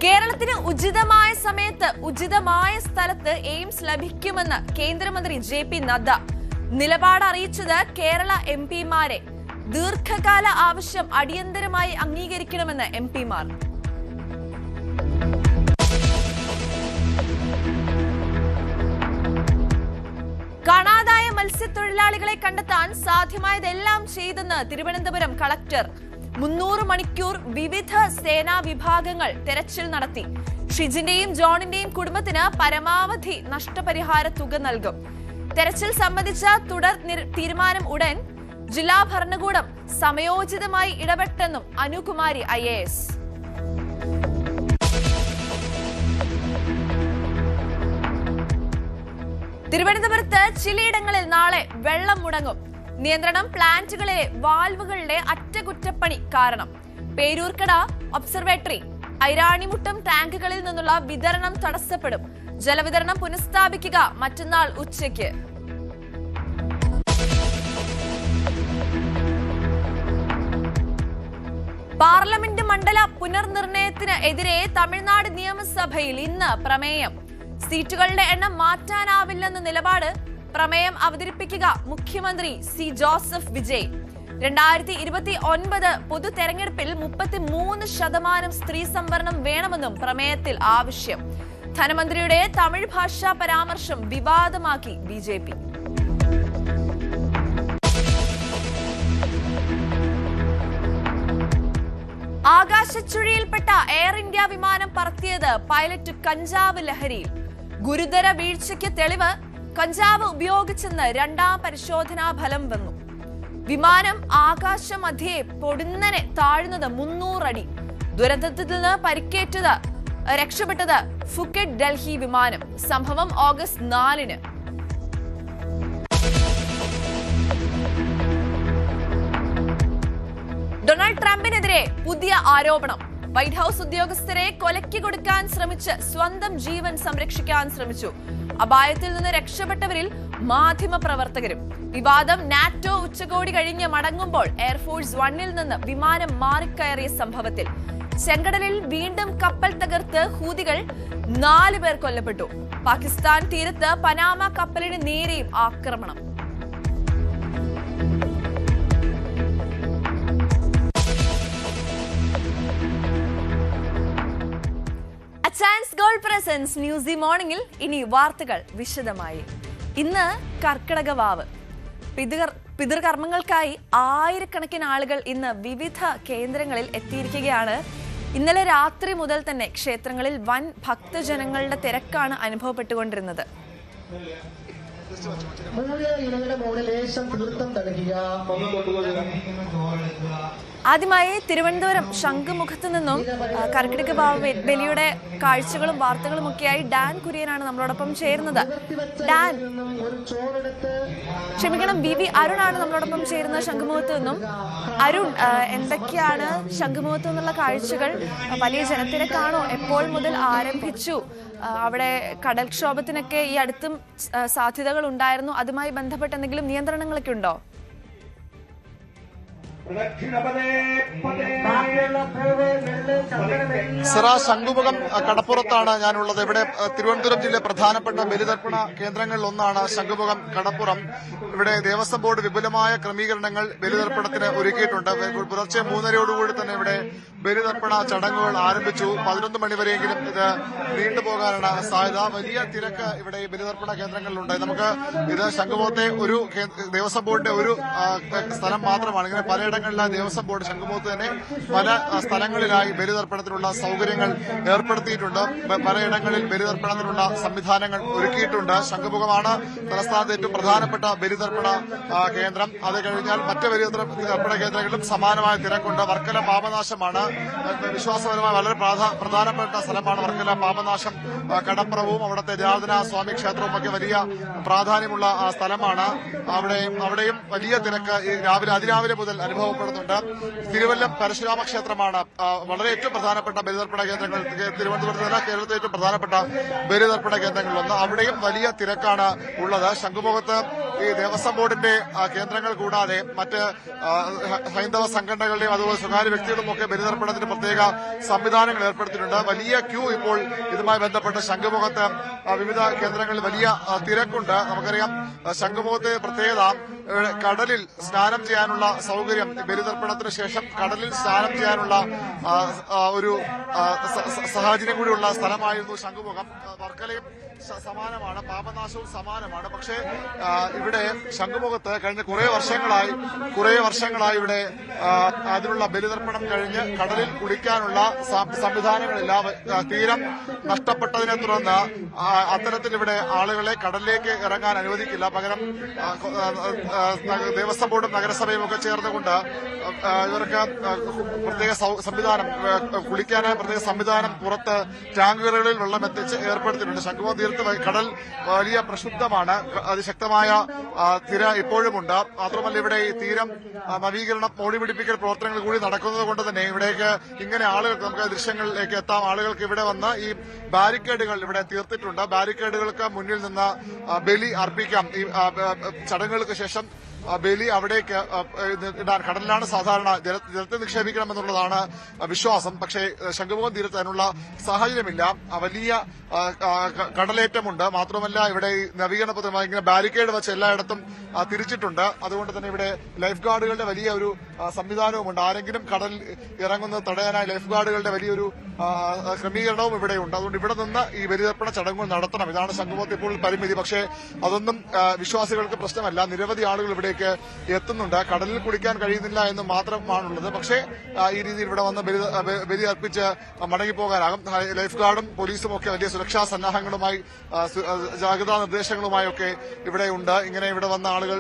കേരളത്തിന് ഉചിതമായ സമയത്ത് ഉചിതമായ സ്ഥലത്ത് എയിംസ് ലഭിക്കുമെന്ന് കേന്ദ്രമന്ത്രി JP നദ്ദ നിലപാട് അറിയിച്ചത് കേരള MP-മാരെ. ദീർഘകാല ആവശ്യം അടിയന്തരമായി അംഗീകരിക്കണമെന്ന് MP-മാർ. കാണാതായ മത്സ്യത്തൊഴിലാളികളെ കണ്ടെത്താൻ സാധ്യമായതെല്ലാം ചെയ്തെന്ന് തിരുവനന്തപുരം കളക്ടർ. 300 മണിക്കൂർ വിവിധ സേനാ വിഭാഗങ്ങൾ തെരച്ചിൽ നടത്തി. ഷിജിന്റെയും ജോണിന്റെയും കുടുംബത്തിന് പരമാവധി നഷ്ടപരിഹാര തുക നൽകും. തെരച്ചിൽ സംബന്ധിച്ച തുടർ തീരുമാനം ഉടൻ. ജില്ലാ ഭരണകൂടം സമയോചിതമായി ഇടപെട്ടെന്നും അനുകുമാരി IAS. തിരുവനന്തപുരത്ത് ചിലയിടങ്ങളിൽ നാളെ വെള്ളം മുടങ്ങും. നിയന്ത്രണം പ്ലാന്റുകളിലെ വാൽവുകളുടെ അറ്റകുറ്റപ്പണി കാരണം. പേരൂർക്കട ഒബ്സർവേറ്ററി, ഐരാണിമുട്ടം ടാങ്കുകളിൽ നിന്നുള്ള വിതരണം തടസ്സപ്പെടും. ജലവിതരണം പുനഃസ്ഥാപിക്കുക മറ്റന്നാൾ ഉച്ചയ്ക്ക്. പാർലമെന്റ് മണ്ഡല പുനർനിർണയത്തിന് എതിരെ തമിഴ്നാട് നിയമസഭയിൽ ഇന്ന് പ്രമേയം. സീറ്റുകളുടെ എണ്ണം മാറ്റാനാവില്ലെന്ന നിലപാട്. പ്രമേയം അവതരിപ്പിക്കുക മുഖ്യമന്ത്രി C. ജോസഫ് വിജയ്. 2029 പൊതു തെരഞ്ഞെടുപ്പിൽ 33% സ്ത്രീ സംവരണം വേണമെന്നും പ്രമേയത്തിൽ ആവശ്യം. ധനമന്ത്രിയുടെ തമിഴ് ഭാഷാ പരാമർശം വിവാദമാക്കി BJP. ആകാശച്ചുഴിയിൽപ്പെട്ട എയർ ഇന്ത്യ വിമാനം പറത്തിയത് പൈലറ്റ് കഞ്ചാവ് ലഹരിയിൽ. ഗുരുതര വീഴ്ചയ്ക്ക് തെളിവ്. കഞ്ചാവ് ഉപയോഗിച്ചെന്ന് രണ്ടാം പരിശോധനാ ഫലം വന്നു. വിമാനം ആകാശമധ്യേ പൊടുന്നനെ താഴ്ന്നത് 300 അടി. ദുരന്തത്തിൽ നിന്ന് പരിക്കേറ്റത് രക്ഷപ്പെട്ടത് ഫുക്കറ്റ് ഡൽഹി വിമാനം. സംഭവം ഓഗസ്റ്റ് 4-ന്. ഡൊണാൾഡ് ട്രംപിനെതിരെ പുതിയ ആരോപണം. വൈറ്റ് ഹൌസ് ഉദ്യോഗസ്ഥരെ കൊലയ്ക്ക് കൊടുക്കാൻ ശ്രമിച്ച് സ്വന്തം ജീവൻ സംരക്ഷിക്കാൻ ശ്രമിച്ചു. അപായത്തിൽ നിന്ന് രക്ഷപ്പെട്ടവരിൽ മാധ്യമ പ്രവർത്തകരും. വിവാദം നാറ്റോ ഉച്ചകോടി കഴിഞ്ഞ് മടങ്ങുമ്പോൾ എയർഫോഴ്സ് 1-ൽ നിന്ന് വിമാനം മാറിക്കയറിയ സംഭവത്തിൽ. ചെങ്കടലിൽ വീണ്ടും കപ്പൽ തകർത്ത് ഹൂതികൾ. 4 പേർ കൊല്ലപ്പെട്ടു. പാകിസ്ഥാൻ തീരത്ത് പനാമ കപ്പലിന് നേരെയും ആക്രമണം. അച്ചയൻസ് ഗോൾഡ് പ്രസൻസ് ന്യൂസി മോർണിംഗിൽ ഇനി വാർത്തകൾ വിശദമായി. ഇന്ന് കർക്കിടക വാവ്. പിതൃകർമ്മങ്ങൾക്കായി ആയിരക്കണക്കിന് ആളുകൾ ഇന്ന് വിവിധ കേന്ദ്രങ്ങളിൽ എത്തിയിരിക്കുകയാണ്. ഇന്നലെ രാത്രി മുതൽ തന്നെ ക്ഷേത്രങ്ങളിൽ വൻ ഭക്തജനങ്ങളുടെ തിരക്കാണ് അനുഭവപ്പെട്ടുകൊണ്ടിരുന്നത്. ആദ്യമായി തിരുവനന്തപുരം ശംഖുമുഖത്ത് നിന്നും കർക്കിടക വാവ് ബലിയുടെ കാഴ്ചകളും വാർത്തകളും ഒക്കെയായി ഡാൻ കുര്യനാണ് നമ്മളോടൊപ്പം ചേരുന്നത്. ഡാൻ, ക്ഷമിക്കണം, VV അരുണാണ് നമ്മളോടൊപ്പം ചേരുന്നത് ശംഖുമുഖത്ത് നിന്നും. അരുൺ, എന്തൊക്കെയാണ് ശംഖുമുഖത്ത് നിന്നുള്ള കാഴ്ചകൾ? വലിയ ജനത്തിരക്കാണോ? എപ്പോൾ മുതൽ ആരംഭിച്ചു? അവിടെ കടൽക്ഷോഭത്തിനൊക്കെ ഈ അടുത്തും സാധ്യതകൾ ഉണ്ടായിരുന്നു. അതുമായി ബന്ധപ്പെട്ട് എന്തെങ്കിലും നിയന്ത്രണങ്ങളൊക്കെ ഉണ്ടോ? സിറ, ശംഖുമുഖം കടപ്പുറത്താണ് ഞാനുള്ളത്. ഇവിടെ തിരുവനന്തപുരം ജില്ലയിലെ പ്രധാനപ്പെട്ട ബലിതർപ്പണ കേന്ദ്രങ്ങളിൽ ഒന്നാണ് ശംഖുമുഖം കടപ്പുറം. ഇവിടെ ദേവസ്വം ബോർഡ് വിപുലമായ ക്രമീകരണങ്ങൾ ബലിതർപ്പണത്തിന് ഒരുക്കിയിട്ടുണ്ട്. പുലർച്ചെ 3:30 തന്നെ ഇവിടെ ബലിതർപ്പണ ചടങ്ങുകൾ ആരംഭിച്ചു. 11 മണിവരെയെങ്കിലും ഇത് നീണ്ടുപോകാനാണ് സാധ്യത. വലിയ തിരക്ക് ഇവിടെ ഈ ബലിതർപ്പണ കേന്ദ്രങ്ങളിലുണ്ട്. നമുക്ക് ഇത് ശംഖുമുഖത്തെ ഒരു ദേവസ്വം ബോർഡിന്റെ ഒരു സ്ഥലം മാത്രമാണ്. ഇങ്ങനെ പലയിടത്തും പലയിടങ്ങളിലായി ദേവസ്വം ബോർഡ് ശംഖുമുഖത്ത് തന്നെ പല സ്ഥലങ്ങളിലായി ബലിതർപ്പണത്തിനുള്ള സൗകര്യങ്ങൾ ഏർപ്പെടുത്തിയിട്ടുണ്ട്. പലയിടങ്ങളിൽ ബലിതർപ്പണത്തിനുള്ള സംവിധാനങ്ങൾ ഒരുക്കിയിട്ടുണ്ട്. ശംഖുമുഖമാണ് തലസ്ഥാനത്ത് ഏറ്റവും പ്രധാനപ്പെട്ട ബലിതർപ്പണ കേന്ദ്രം. അത് കഴിഞ്ഞാൽ മറ്റ് ബലിതർപ്പണ കേന്ദ്രങ്ങളിലും സമാനമായ തിരക്കുണ്ട്. വർക്കല പാപനാശമാണ് വിശ്വാസപരമായി വളരെ പ്രധാനപ്പെട്ട സ്ഥലമാണ് വർക്കല പാപനാശം. കടപ്പുറവും അവിടുത്തെ ജനാർദ്ദന സ്വാമി ക്ഷേത്രവും ഒക്കെ വലിയ പ്രാധാന്യമുള്ള സ്ഥലമാണ്. അവിടെയും വലിയ തിരക്ക് അതിരാവിലെ മുതൽ അനുഭവപ്പെടുന്നുണ്ട്. തിരുവല്ലം പരശുരാമ ക്ഷേത്രമാണ് വളരെ ഏറ്റവും പ്രധാനപ്പെട്ട ബലിതർപ്പണ കേന്ദ്രങ്ങൾ. തിരുവനന്തപുരത്ത് കേരളത്തിലെ ഏറ്റവും പ്രധാനപ്പെട്ട ബലിതർപ്പണ കേന്ദ്രങ്ങളിലൊന്ന്. അവിടെയും വലിയ തിരക്കാണ് ഉള്ളത്. ശംഖുമുഖത്ത് ഈ ദേവസ്വം ബോർഡിന്റെ കേന്ദ്രങ്ങൾ കൂടാതെ മറ്റ് ഹൈന്ദവ സംഘടനകളുടെയും അതുപോലെ സ്വകാര്യ വ്യക്തികളും ഒക്കെ ബലിതർപ്പണത്തിന് പ്രത്യേക സംവിധാനങ്ങൾ ഏർപ്പെടുത്തിയിട്ടുണ്ട്. വലിയ ക്യൂ ഇപ്പോൾ ഇതുമായി ബന്ധപ്പെട്ട് ശംഖുമുഖത്ത് വിവിധ കേന്ദ്രങ്ങളിൽ വലിയ തിരക്കുണ്ട്. നമുക്കറിയാം ശംഖുമുഖത്തെ പ്രത്യേകത കടലിൽ സ്നാനം ചെയ്യാനുള്ള സൗകര്യം, ബലിതർപ്പണത്തിന് ശേഷം കടലിൽ സ്നാനം ചെയ്യാനുള്ള ഒരു സാഹചര്യം കൂടിയുള്ള സ്ഥലമായിരുന്നു ശംഖുമുഖം. വർക്കലയും സമാനമാണ്, പാപനാശവും സമാനമാണ്. പക്ഷേ ഇവിടെ ശംഖുമുഖത്ത് കഴിഞ്ഞ കുറേ വർഷങ്ങളായി ഇവിടെ അതിനുള്ള ബലിതർപ്പണം കഴിഞ്ഞ് കടലിൽ കുളിക്കാനുള്ള സംവിധാനങ്ങളില്ല. തീരം നഷ്ടപ്പെട്ടതിനെ തുടർന്ന് അത്തരത്തിൽ ഇവിടെ ആളുകളെ കടലിലേക്ക് ഇറങ്ങാൻ അനുവദിക്കില്ല. പകരം ദേവസ്വം ബോർഡും നഗരസഭയും ഒക്കെ ചേർന്നുകൊണ്ട് ഇവർക്ക് പ്രത്യേക സംവിധാനം, കുളിക്കാനായി പ്രത്യേക സംവിധാനം പുറത്ത് ടാങ്കുകളിൽ വെള്ളം എത്തിച്ച് ഏർപ്പെടുത്തിയിട്ടുണ്ട്. ശംഖുമുഖം തീരത്ത് കടൽ വലിയ പ്രക്ഷുബ്ധമാണ്. അതിശക്തമായ തിര ഇപ്പോഴുമുണ്ട്. മാത്രമല്ല ഇവിടെ ഈ തീരം നവീകരണം, മോടി പിടിപ്പിക്കൽ പ്രവർത്തനങ്ങൾ കൂടി നടക്കുന്നത് കൊണ്ട് തന്നെ ഇവിടേക്ക് ഇങ്ങനെ ആളുകൾക്ക്, നമുക്ക് ദൃശ്യങ്ങളിലേക്ക് എത്താം, ആളുകൾക്ക് ഇവിടെ വന്ന് ഈ ബാരിക്കേഡുകൾ ഇവിടെ തീർത്തിട്ടുണ്ട്. ബാരിക്കേഡുകൾക്ക് മുന്നിൽ നിന്ന് ബലി അർപ്പിക്കാം. ഈ ചടങ്ങുകൾക്ക് ശേഷം ബലി അവിടേക്ക് ഇടാൻ, കടലിലാണ് സാധാരണ ജലത്തിൽ നിക്ഷേപിക്കണമെന്നുള്ളതാണ് വിശ്വാസം. പക്ഷേ ശംഖുമുഖം തീരത്ത് അതിനുള്ള സാഹചര്യമില്ല. വലിയ കടലേറ്റമുണ്ട്. മാത്രമല്ല ഇവിടെ നവീകരണപരമായി ഇങ്ങനെ ബാരിക്കേഡ് വെച്ച് എല്ലായിടത്തും തിരിച്ചിട്ടുണ്ട്. അതുകൊണ്ട് തന്നെ ഇവിടെ ലൈഫ് ഗാർഡുകളുടെ വലിയ ഒരു സംവിധാനവുമുണ്ട്. ആരെങ്കിലും കടലിൽ ഇറങ്ങുന്നത് തടയാനായി ലൈഫ് ഗാർഡുകളുടെ വലിയൊരു ക്രമീകരണവും ഇവിടെയുണ്ട്. അതുകൊണ്ട് ഇവിടെ നിന്ന് ഈ ബലിതർപ്പണ ചടങ്ങുകൾ നടത്തണം. ഇതാണ് ശംഖുമുഖത്ത് ഇപ്പോൾ പരിമിതി. പക്ഷേ അതൊന്നും വിശ്വാസികൾക്ക് പ്രശ്നമല്ല. നിരവധി ആളുകൾ ഇവിടേക്ക് എത്തുന്നുണ്ട്. കടലിൽ കുളിക്കാൻ കഴിയുന്നില്ല എന്ന് മാത്രമാണുള്ളത്. പക്ഷേ ഈ രീതിയിൽ ഇവിടെ വന്ന് ബലി അർപ്പിച്ച് മടങ്ങിപ്പോകാനാകും. ലൈഫ് ഗാർഡും പോലീസും ഒക്കെ വലിയ സുരക്ഷാ സന്നാഹങ്ങളുമായി, ജാഗ്രതാ നിർദ്ദേശങ്ങളുമായി ഒക്കെ ഇവിടെയുണ്ട്. ഇങ്ങനെ ഇവിടെ വന്ന ആളുകൾ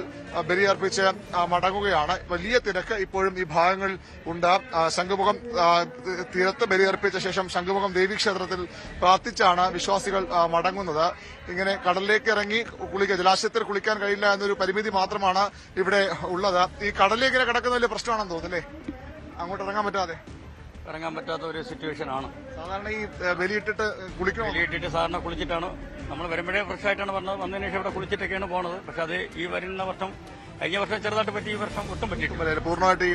ബലിയർപ്പിച്ച് മടങ്ങുകയാണ്. വലിയ തിരക്ക് ഇപ്പോഴും ഈ ഭാഗങ്ങളിൽ ഉണ്ട്. ശംഖുമുഖം തീരത്ത് ബലിയർപ്പിച്ച ശേഷം ശംഖുമുഖം ദേവീക്ഷേത്രത്തിൽ പ്രാർത്ഥിച്ചാണ് വിശ്വാസികൾ മടങ്ങുന്നത്. ഇങ്ങനെ കടലിലേക്ക് ഇറങ്ങി ജലാശയത്തിൽ കുളിക്കാൻ കഴിയില്ല എന്നൊരു പരിമിതി മാത്രമാണ് ഇവിടെ ഉള്ളത്. ഈ കടലിൽ ഇങ്ങനെ കിടക്കുന്ന വലിയ പ്രശ്നമാണെന്ന് തോന്നുന്നല്ലേ, അങ്ങോട്ട് ഇറങ്ങാൻ പറ്റാത്ത ഒരു സിറ്റുവേഷൻ ആണ്. സാധാരണ ഈ ബലിയിട്ടിട്ട് സാധാരണ കുളിച്ചിട്ടാണ് നമ്മൾ വരുമ്പോഴേ ഫ്രഷ് ആയിട്ടാണ് പറഞ്ഞത്. വന്നതിന് ശേഷം ഇവിടെ കുളിച്ചിട്ടൊക്കെയാണ് പോകുന്നത്. പക്ഷെ അത് ഈ വരുന്ന വർഷം, കഴിഞ്ഞ വർഷം ചെറുതായിട്ട് പറ്റി, ഈ വർഷം ഒട്ടും പറ്റിയിട്ടില്ല. പൂർണ്ണമായിട്ട്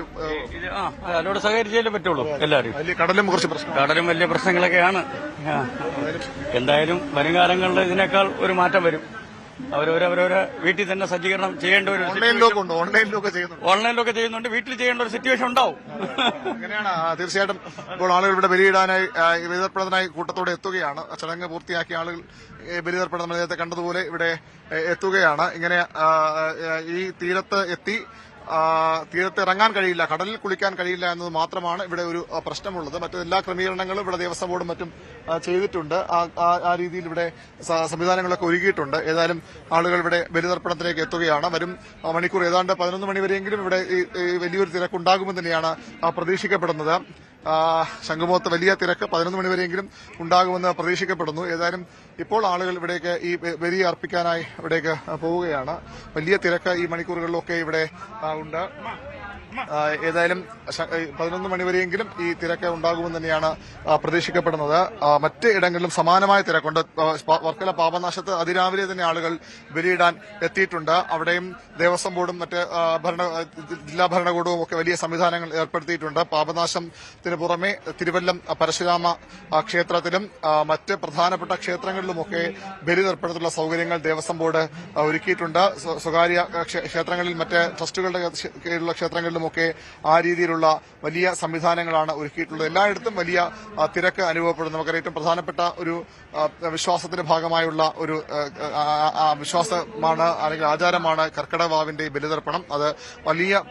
അതിനോട് സഹകരിച്ചേ പറ്റുള്ളൂ എല്ലാവരും. കടലും വലിയ പ്രശ്നങ്ങളൊക്കെയാണ്. എന്തായാലും വരും കാലങ്ങളിൽ ഇതിനേക്കാൾ ഒരു മാറ്റം വരും. അവരവരെ വീട്ടിൽ തന്നെ സജ്ജീകരണം ചെയ്യേണ്ട ഒരു ഓൺലൈനിലൊക്കെ ചെയ്യുന്നുണ്ട്. വീട്ടിൽ ചെയ്യേണ്ട ഒരു സിറ്റുവേഷൻ ഉണ്ടാവും. അങ്ങനെയാണ് തീർച്ചയായിട്ടും. ഇപ്പോൾ ആളുകൾ ഇവിടെ ബലിയിടാനായി, ബലിതർപ്പണത്തിനായി കൂട്ടത്തോടെ എത്തുകയാണ്. ചടങ്ങ് പൂർത്തിയാക്കിയ ആളുകൾ ബലിതർപ്പണം നമ്മൾ നേരത്തെ കണ്ടതുപോലെ ഇവിടെ എത്തുകയാണ്. ഇങ്ങനെ ഈ തീരത്ത് എത്തി തീരത്ത് ഇറങ്ങാൻ കഴിയില്ല, കടലിൽ കുളിക്കാൻ കഴിയില്ല എന്നത് മാത്രമാണ് ഇവിടെ ഒരു പ്രശ്നമുള്ളത്. മറ്റെല്ലാ ക്രമീകരണങ്ങളും ഇവിടെ ദേവസ്വം ബോർഡും മറ്റും ചെയ്തിട്ടുണ്ട്. ആ രീതിയിൽ ഇവിടെ സംവിധാനങ്ങളൊക്കെ ഒരുക്കിയിട്ടുണ്ട്. ഏതായാലും ആളുകൾ ഇവിടെ ബലിതർപ്പണത്തിലേക്ക് എത്തുകയാണ്. വരും മണിക്കൂർ ഏതാണ്ട് 11 മണിവരെയെങ്കിലും ഇവിടെ വലിയൊരു തിരക്കുണ്ടാകുമെന്ന് തന്നെയാണ് പ്രതീക്ഷിക്കപ്പെടുന്നത്. ശംഖുമുഖത്ത് വലിയ തിരക്ക് 11 മണിവരെയെങ്കിലും ഉണ്ടാകുമെന്ന് പ്രതീക്ഷിക്കപ്പെടുന്നു. ഏതായാലും ഇപ്പോൾ ആളുകൾ ഇവിടേക്ക് ഈ ബലി അർപ്പിക്കാനായി ഇവിടേക്ക് പോവുകയാണ്. വലിയ തിരക്ക് ഈ മണിക്കൂറുകളിലൊക്കെ ഇവിടെ ഉണ്ട്. ഏതായാലും 11 മണിവരെയെങ്കിലും ഈ തിരക്ക് ഉണ്ടാകുമെന്ന് തന്നെയാണ് പ്രതീക്ഷിക്കപ്പെടുന്നത്. മറ്റ് ഇടങ്ങളിലും സമാനമായ തിരക്കുണ്ട്. വർക്കല പാപനാശത്ത് അതിരാവിലെ തന്നെ ആളുകൾ ബലിയിടാൻ എത്തിയിട്ടുണ്ട്. അവിടെയും ദേവസ്വം ബോർഡും മറ്റ് ജില്ലാ ഭരണകൂടവും ഒക്കെ വലിയ സംവിധാനങ്ങൾ ഏർപ്പെടുത്തിയിട്ടുണ്ട്. പാപനാശം ഇതിനു പുറമെ തിരുവല്ലം പരശുരാമ ക്ഷേത്രത്തിലും മറ്റ് പ്രധാനപ്പെട്ട ക്ഷേത്രങ്ങളിലുമൊക്കെ ബലിതർപ്പണത്തിലുള്ള സൗകര്യങ്ങൾ ദേവസ്വം ബോർഡ് ഒരുക്കിയിട്ടുണ്ട്. സ്വകാര്യ ക്ഷേത്രങ്ങളിൽ മറ്റ് ട്രസ്റ്റുകളുടെ കീഴിലുള്ള ക്ഷേത്രങ്ങളിലുമൊക്കെ ആ രീതിയിലുള്ള വലിയ സംവിധാനങ്ങളാണ് ഒരുക്കിയിട്ടുള്ളത്. എല്ലായിടത്തും വലിയ തിരക്ക് അനുഭവപ്പെടുന്നു. നമുക്കറിയാം ഏറ്റവും പ്രധാനപ്പെട്ട ഒരു വിശ്വാസത്തിന്റെ ഭാഗമായുള്ള ഒരു വിശ്വാസമാണ് അല്ലെങ്കിൽ ആചാരമാണ് കർക്കിടകവാവിന്റെ ബലിതർപ്പണം. അത് വലിയ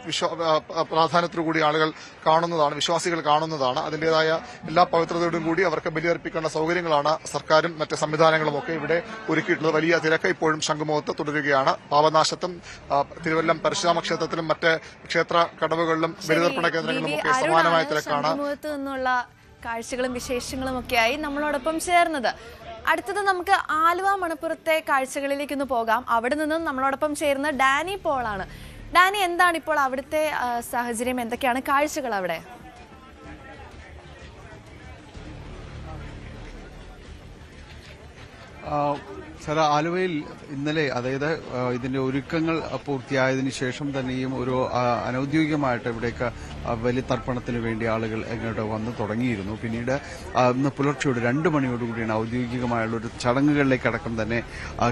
പ്രാധാന്യത്തോടുകൂടി ആളുകൾ കാണുന്നതാണ്, വിശ്വാസികൾ കാണുന്നതാണ്. അതിന്റേതായ എല്ലാ പവിത്രതയോടും കൂടി അവർക്ക് ബലിയർപ്പിക്കേണ്ട സൗകര്യങ്ങളാണ് സർക്കാരും മറ്റ് സംവിധാനങ്ങളും ഒക്കെ ഇവിടെ ഒരുക്കിയിട്ടുള്ളത്. വലിയ തിരക്ക് ഇപ്പോഴും ശംഖുമുഖത്ത് തുടരുകയാണ്. പാപനാശത്തും തിരുവല്ലം പരശുരാമ ക്ഷേത്രത്തിലും മറ്റ് ക്ഷേത്ര കടവുകളിലും ബലിതർപ്പണ കേന്ദ്രങ്ങളിലും ഒക്കെ സമാനമായ തിരക്കാണ്. ശംഖുമുഖത്ത് നിന്നുള്ള കാഴ്ചകളും വിശേഷങ്ങളും ഒക്കെയായി നമ്മളോടൊപ്പം ചേർന്നത്. അടുത്തത് നമുക്ക് ആലുവ മണപ്പുറത്തെ കാഴ്ചകളിലേക്കൊന്ന് പോകാം. അവിടെ നിന്നും നമ്മളോടൊപ്പം ചേർന്ന ഡാനി പോളാണ്. ഡാനി, എന്താണ് ഇപ്പോൾ അവിടുത്തെ സാഹചര്യം? എന്തൊക്കെയാണ് കാഴ്ചകൾ അവിടെ? സാർ, ആലുവയിൽ ഇന്നലെ, അതായത് ഇതിന്റെ ഒരുക്കങ്ങൾ പൂർത്തിയായതിനു ശേഷം തന്നെയും ഒരു അനൌദ്യോഗികമായിട്ട് ഇവിടേക്ക് ബലിതർപ്പണത്തിന് വേണ്ടി ആളുകൾ ഇങ്ങോട്ട് വന്നു തുടങ്ങിയിരുന്നു. പിന്നീട് ഇന്ന് പുലർച്ചയോട് 2 മണിയോടുകൂടിയാണ് ഔദ്യോഗികമായുള്ള ഒരു ചടങ്ങുകളിലേക്ക് അടക്കം തന്നെ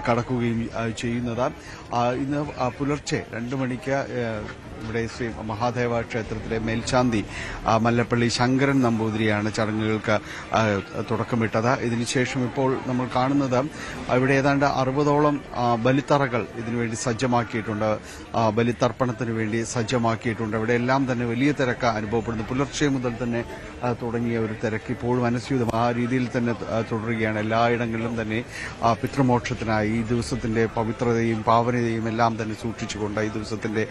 കടക്കുകയും ചെയ്യുന്നത്. ഇന്ന് പുലർച്ചെ 2 മണിക്ക് ഇവിടെ ശ്രീ മഹാദേവ ക്ഷേത്രത്തിലെ മേൽശാന്തി മല്ലപ്പള്ളി ശങ്കരൻ നമ്പൂതിരിയാണ് ചടങ്ങുകൾക്ക് തുടക്കമിട്ടത്. ഇതിനുശേഷം ഇപ്പോൾ നമ്മൾ കാണുന്നത് ഇവിടെ ഏതാണ്ട് 60ഓളം ബലിത്തറകൾ ഇതിനുവേണ്ടി സജ്ജമാക്കിയിട്ടുണ്ട്, ബലിതർപ്പണത്തിന് വേണ്ടി സജ്ജമാക്കിയിട്ടുണ്ട്. ഇവിടെ എല്ലാം തന്നെ വലിയ തിരക്ക് അനുഭവപ്പെടുന്നു. പുലർച്ചെ മുതൽ തന്നെ തുടങ്ങിയ ഒരു തിരക്ക് ഇപ്പോഴും അനുസ്യൂതം ആ രീതിയിൽ തന്നെ തുടരുകയാണ്. എല്ലായിടങ്ങളിലും തന്നെ പിതൃമോക്ഷത്തിനായി ഈ ദിവസത്തിന്റെ പവിത്രതയും പാവനതയും എല്ലാം തന്നെ സൂക്ഷിച്ചുകൊണ്ട് ഈ ദിവസത്തിന്റെ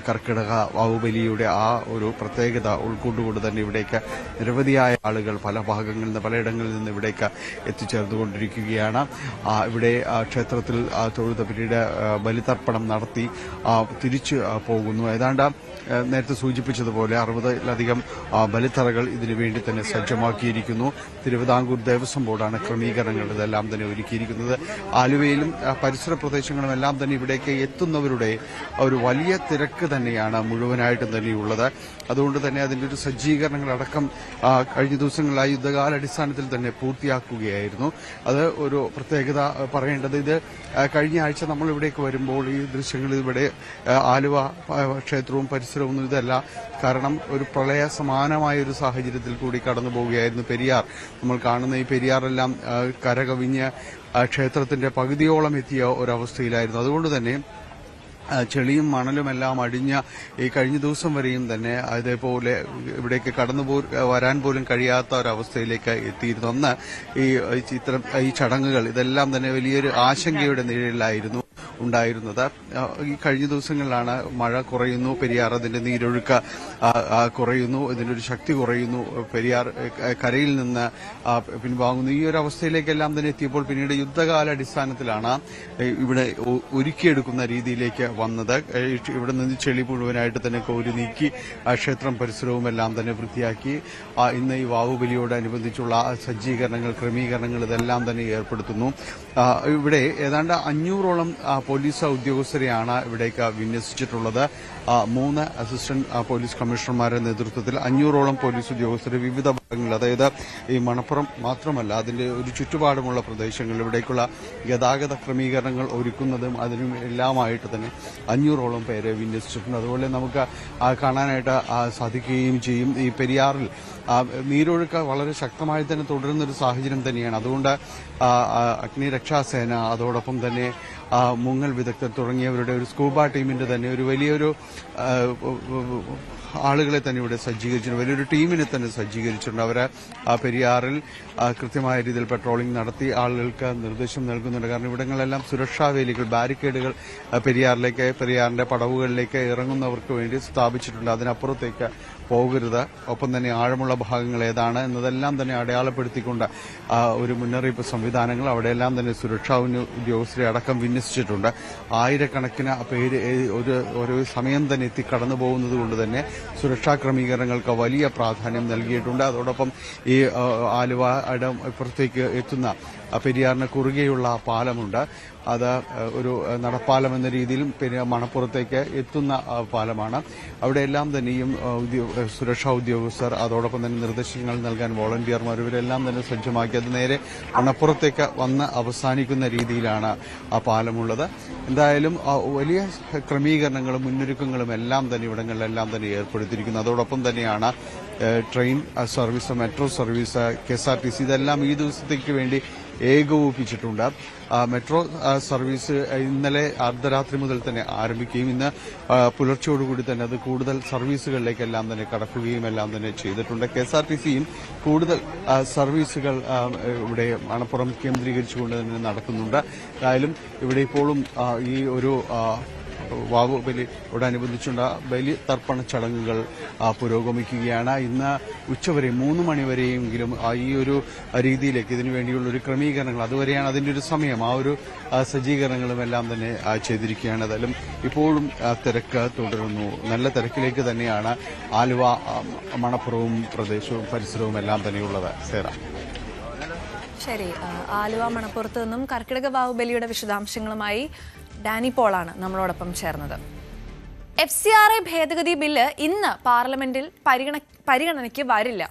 കർക്കിടക വാവുബലിയുടെ ആ ഒരു പ്രത്യേകത ഉൾക്കൊണ്ടുകൊണ്ട് തന്നെ ഇവിടേക്ക് നിരവധിയായ ആളുകൾ പല ഭാഗങ്ങളിൽ നിന്ന്, പലയിടങ്ങളിൽ നിന്ന് ഇവിടേക്ക് എത്തിച്ചേർന്നുകൊണ്ടിരിക്കുകയാണ്. ഇവിടെ ക്ഷേത്രത്തിൽ തൊഴുത് പിന്നീട് ബലിതർപ്പണം നടത്തി തിരിച്ചു പോകുന്നു. ഏതാണ്ട് നേരത്തെ സൂചിപ്പിച്ചതുപോലെ 60ലധികം ബലിത്തറകൾ ഇതിനുവേണ്ടി തന്നെ സജ്ജമാക്കിയിരിക്കുന്നു. തിരുവിതാംകൂർ ദേവസ്വം ബോർഡാണ് ക്രമീകരണങ്ങൾ ഇതെല്ലാം തന്നെ ഒരുക്കിയിരിക്കുന്നത്. ആലുവയിലും പരിസര പ്രദേശങ്ങളും എല്ലാം തന്നെ ഇവിടേക്ക് എത്തുന്നവരുടെ ഒരു വലിയ തിരക്ക് തന്നെയാണ് മുഴുവനായിട്ടും തന്നെയുള്ളത്. അതുകൊണ്ട് തന്നെ അതിന്റെ ഒരു സജ്ജീകരണങ്ങളടക്കം കഴിഞ്ഞ ദിവസങ്ങളായി യുദ്ധകാലാടിസ്ഥാനത്തിൽ തന്നെ പൂർത്തിയാക്കുകയായിരുന്നു. അത് ഒരു പ്രത്യേകത പറയേണ്ടത്, ഇത് കഴിഞ്ഞ ആഴ്ച നമ്മൾ ഇവിടേക്ക് വരുമ്പോൾ ഈ ദൃശ്യങ്ങൾ ഇവിടെ ആലുവ ക്ഷേത്രവും പരിസരവും ഇതല്ല. കാരണം ഒരു പ്രളയ സമാനമായ ഒരു സാഹചര്യത്തിൽ കൂടി കടന്നു പോവുകയായിരുന്നു പെരിയാർ. നമ്മൾ കാണുന്ന ഈ പെരിയാറെല്ലാം കരകവിഞ്ഞ് ക്ഷേത്രത്തിന്റെ പകുതിയോളം എത്തിയ ഒരവസ്ഥയിലായിരുന്നു. അതുകൊണ്ട് തന്നെ ചെളിയും മണലും എല്ലാം അടിഞ്ഞ ഈ കഴിഞ്ഞ ദിവസം വരെയും തന്നെ അതേപോലെ ഇവിടേക്ക് വരാൻ പോലും കഴിയാത്ത ഒരവസ്ഥയിലേക്ക് എത്തിയിരുന്നു. അന്ന് ഈ ചടങ്ങുകൾ ഇതെല്ലാം തന്നെ വലിയൊരു ആശങ്കയുടെ നിഴലിലായിരുന്നു ഉണ്ടായിരുന്നത്. ഈ കഴിഞ്ഞ ദിവസങ്ങളിലാണ് മഴ കുറയുന്നു, പെരിയാർ അതിന്റെ നീരൊഴുക്ക് കുറയുന്നു, ഇതിന്റെ ഒരു ശക്തി കുറയുന്നു, പെരിയാർ കരയിൽ നിന്ന് പിൻവാങ്ങുന്നു. ഈ ഒരു അവസ്ഥയിലേക്കെല്ലാം തന്നെ എത്തിയപ്പോൾ പിന്നീട് യുദ്ധകാലാടിസ്ഥാനത്തിലാണ് ഇവിടെ ഒരുക്കിയെടുക്കുന്ന രീതിയിലേക്ക് വന്നത്. ഇവിടെ നിന്ന് ചെളി മുഴുവനായിട്ട് തന്നെ കോരി നീക്കി ക്ഷേത്രം പരിസരവും എല്ലാം തന്നെ വൃത്തിയാക്കി ഇന്ന് ഈ വാവുബലിയോടനുബന്ധിച്ചുള്ള സജ്ജീകരണങ്ങൾ, ക്രമീകരണങ്ങൾ ഇതെല്ലാം തന്നെ ഏർപ്പെടുത്തുന്നു. ഇവിടെ ഏതാണ്ട് 500ഓളം പോലീസ് ഉദ്യോഗസ്ഥരെയാണ് ഇവിടേക്ക് വിന്യസിച്ചിട്ടുള്ളത്. 3 അസിസ്റ്റന്റ് പോലീസ് കമ്മീഷണർമാരുടെ നേതൃത്വത്തിൽ 500ഓളം പോലീസ് ഉദ്യോഗസ്ഥർ വിവിധ ഭാഗങ്ങളിൽ, അതായത് ഈ മണപ്പുറം മാത്രമല്ല അതിന്റെ ഒരു ചുറ്റുപാടുമുള്ള പ്രദേശങ്ങളിൽ ഇവിടേക്കുള്ള ഗതാഗത ക്രമീകരണങ്ങൾ ഒരുക്കുന്നതും അതിനും എല്ലാമായിട്ട് തന്നെ 500ഓളം പേരെ വിന്യസിച്ചിട്ടുണ്ട്. അതുപോലെ നമുക്ക് കാണാനായിട്ട് സാധിക്കുകയും ചെയ്യും. ഈ പെരിയാറിൽ നീരൊഴുക്ക് വളരെ ശക്തമായി തന്നെ തുടരുന്നൊരു സാഹചര്യം തന്നെയാണ്. അതുകൊണ്ട് അഗ്നിരക്ഷാസേന, അതോടൊപ്പം തന്നെ മുങ്ങൽ വിദഗ്ധർ തുടങ്ങിയവരുടെ ഒരു സ്കൂബ ടീമിന്റെ തന്നെ ഒരു വലിയൊരു ആളുകളെ തന്നെ ഇവിടെ സജ്ജീകരിച്ചിട്ടുണ്ട്. വലിയൊരു ടീമിനെ തന്നെ സജ്ജീകരിച്ചിട്ടുണ്ട്. അവർ പെരിയാറിൽ കൃത്യമായ രീതിയിൽ പെട്രോളിംഗ് നടത്തി ആളുകൾക്ക് നിർദ്ദേശം നൽകുന്നുണ്ട്. കാരണം ഇവിടങ്ങളെല്ലാം സുരക്ഷാ വേലികൾ, ബാരിക്കേഡുകൾ പെരിയാറിന്റെ പടവുകളിലേക്ക് ഇറങ്ങുന്നവർക്ക് വേണ്ടി സ്ഥാപിച്ചിട്ടുണ്ട്. അതിനപ്പുറത്തേക്ക് പോകരുത്, ഒപ്പം തന്നെ ആഴമുള്ള ഭാഗങ്ങൾ ഏതാണ് എന്നതെല്ലാം തന്നെ അടയാളപ്പെടുത്തിക്കൊണ്ട് ഒരു മുന്നറിയിപ്പ് സംവിധാനങ്ങൾ അവിടെയെല്ലാം തന്നെ സുരക്ഷാ ഉദ്യോഗസ്ഥരെ അടക്കം വിന്യസിച്ചിട്ടുണ്ട്. ആയിരക്കണക്കിന് പേര് ഒരു സമയം തന്നെ എത്തി കടന്നു പോകുന്നത് കൊണ്ട് തന്നെ സുരക്ഷാ ക്രമീകരണങ്ങൾക്ക് വലിയ പ്രാധാന്യം നൽകിയിട്ടുണ്ട്. അതോടൊപ്പം ഈ ആലുവയുടെ ഇപ്പുറത്തേക്ക് എത്തുന്ന പെരിയാറിന് കുറുകെയുള്ള പാലമുണ്ട്. അത് ഒരു നടപ്പാലം എന്ന രീതിയിലും പിന്നെ മണപ്പുറത്തേക്ക് എത്തുന്ന പാലമാണ്. അവിടെയെല്ലാം തന്നെയും സുരക്ഷാ ഉദ്യോഗസ്ഥർ, അതോടൊപ്പം തന്നെ നിർദ്ദേശങ്ങൾ നൽകാൻ വോളണ്ടിയർമാർ, ഇവരെല്ലാം തന്നെ സജ്ജമാക്കി അത് നേരെ മണപ്പുറത്തേക്ക് വന്ന് അവസാനിക്കുന്ന രീതിയിലാണ് ആ പാലമുള്ളത്. എന്തായാലും വലിയ ക്രമീകരണങ്ങളും മുന്നൊരുക്കങ്ങളും എല്ലാം തന്നെ ഇവിടങ്ങളിലെല്ലാം തന്നെ ഏർപ്പെടുത്തിയിരിക്കുന്നു. അതോടൊപ്പം തന്നെയാണ് train service, metro service, KSRTC ഇതെല്ലാം ഈ ദിവസത്തേക്ക് വേണ്ടി ഏകോപിപ്പിച്ചിട്ടുണ്ട്. മെട്രോ സർവീസ് ഇന്നലെ അർദ്ധരാത്രി മുതൽ തന്നെ ആരംഭിക്കുകയും ഇന്ന് പുലർച്ചയോടുകൂടി തന്നെ അത് കൂടുതൽ സർവീസുകളിലേക്കെല്ലാം തന്നെ കടക്കുകയും എല്ലാം തന്നെ ചെയ്തിട്ടുണ്ട്. KSRTCയും കൂടുതൽ സർവീസുകൾ ഇവിടെ മണപ്പുറം കേന്ദ്രീകരിച്ചുകൊണ്ട് തന്നെ നടക്കുന്നുണ്ട്. എന്തായാലും ഇവിടെ ഇപ്പോഴും ഈ ഒരു വാവുബലിയോടനുബന്ധിച്ചുള്ള ബലി തർപ്പണ ചടങ്ങുകൾ പുരോഗമിക്കുകയാണ്. ഇന്ന് ഉച്ചവരെ 3 മണിവരെയെങ്കിലും ഈ ഒരു രീതിയിലേക്ക് ഇതിനു വേണ്ടിയുള്ള ഒരു ക്രമീകരണങ്ങൾ, അതുവരെയാണ് അതിൻ്റെ ഒരു സമയം, ആ ഒരു സജ്ജീകരണങ്ങളും എല്ലാം തന്നെ ചെയ്തിരിക്കുകയാണ്. ഏതായാലും ഇപ്പോഴും തിരക്ക് തുടരുന്നു. നല്ല തിരക്കിലേക്ക് തന്നെയാണ് ആലുവ, മണപ്പുറവും പ്രദേശവും പരിസരവും എല്ലാം തന്നെയുള്ളത്. സേറ. ശരി, ആലുവ മണപ്പുറത്ത് നിന്നും കർക്കിടക വാവുബലിയുടെ വിശദാംശങ്ങളുമായി ഡാനി പോളാണ് നമ്മളോടൊപ്പം ചേർന്നത്. FCRA ഭേദഗതി ബില്ല് ഇന്ന് പാർലമെന്റിൽ പരിഗണനയ്ക്ക് വരില്ല.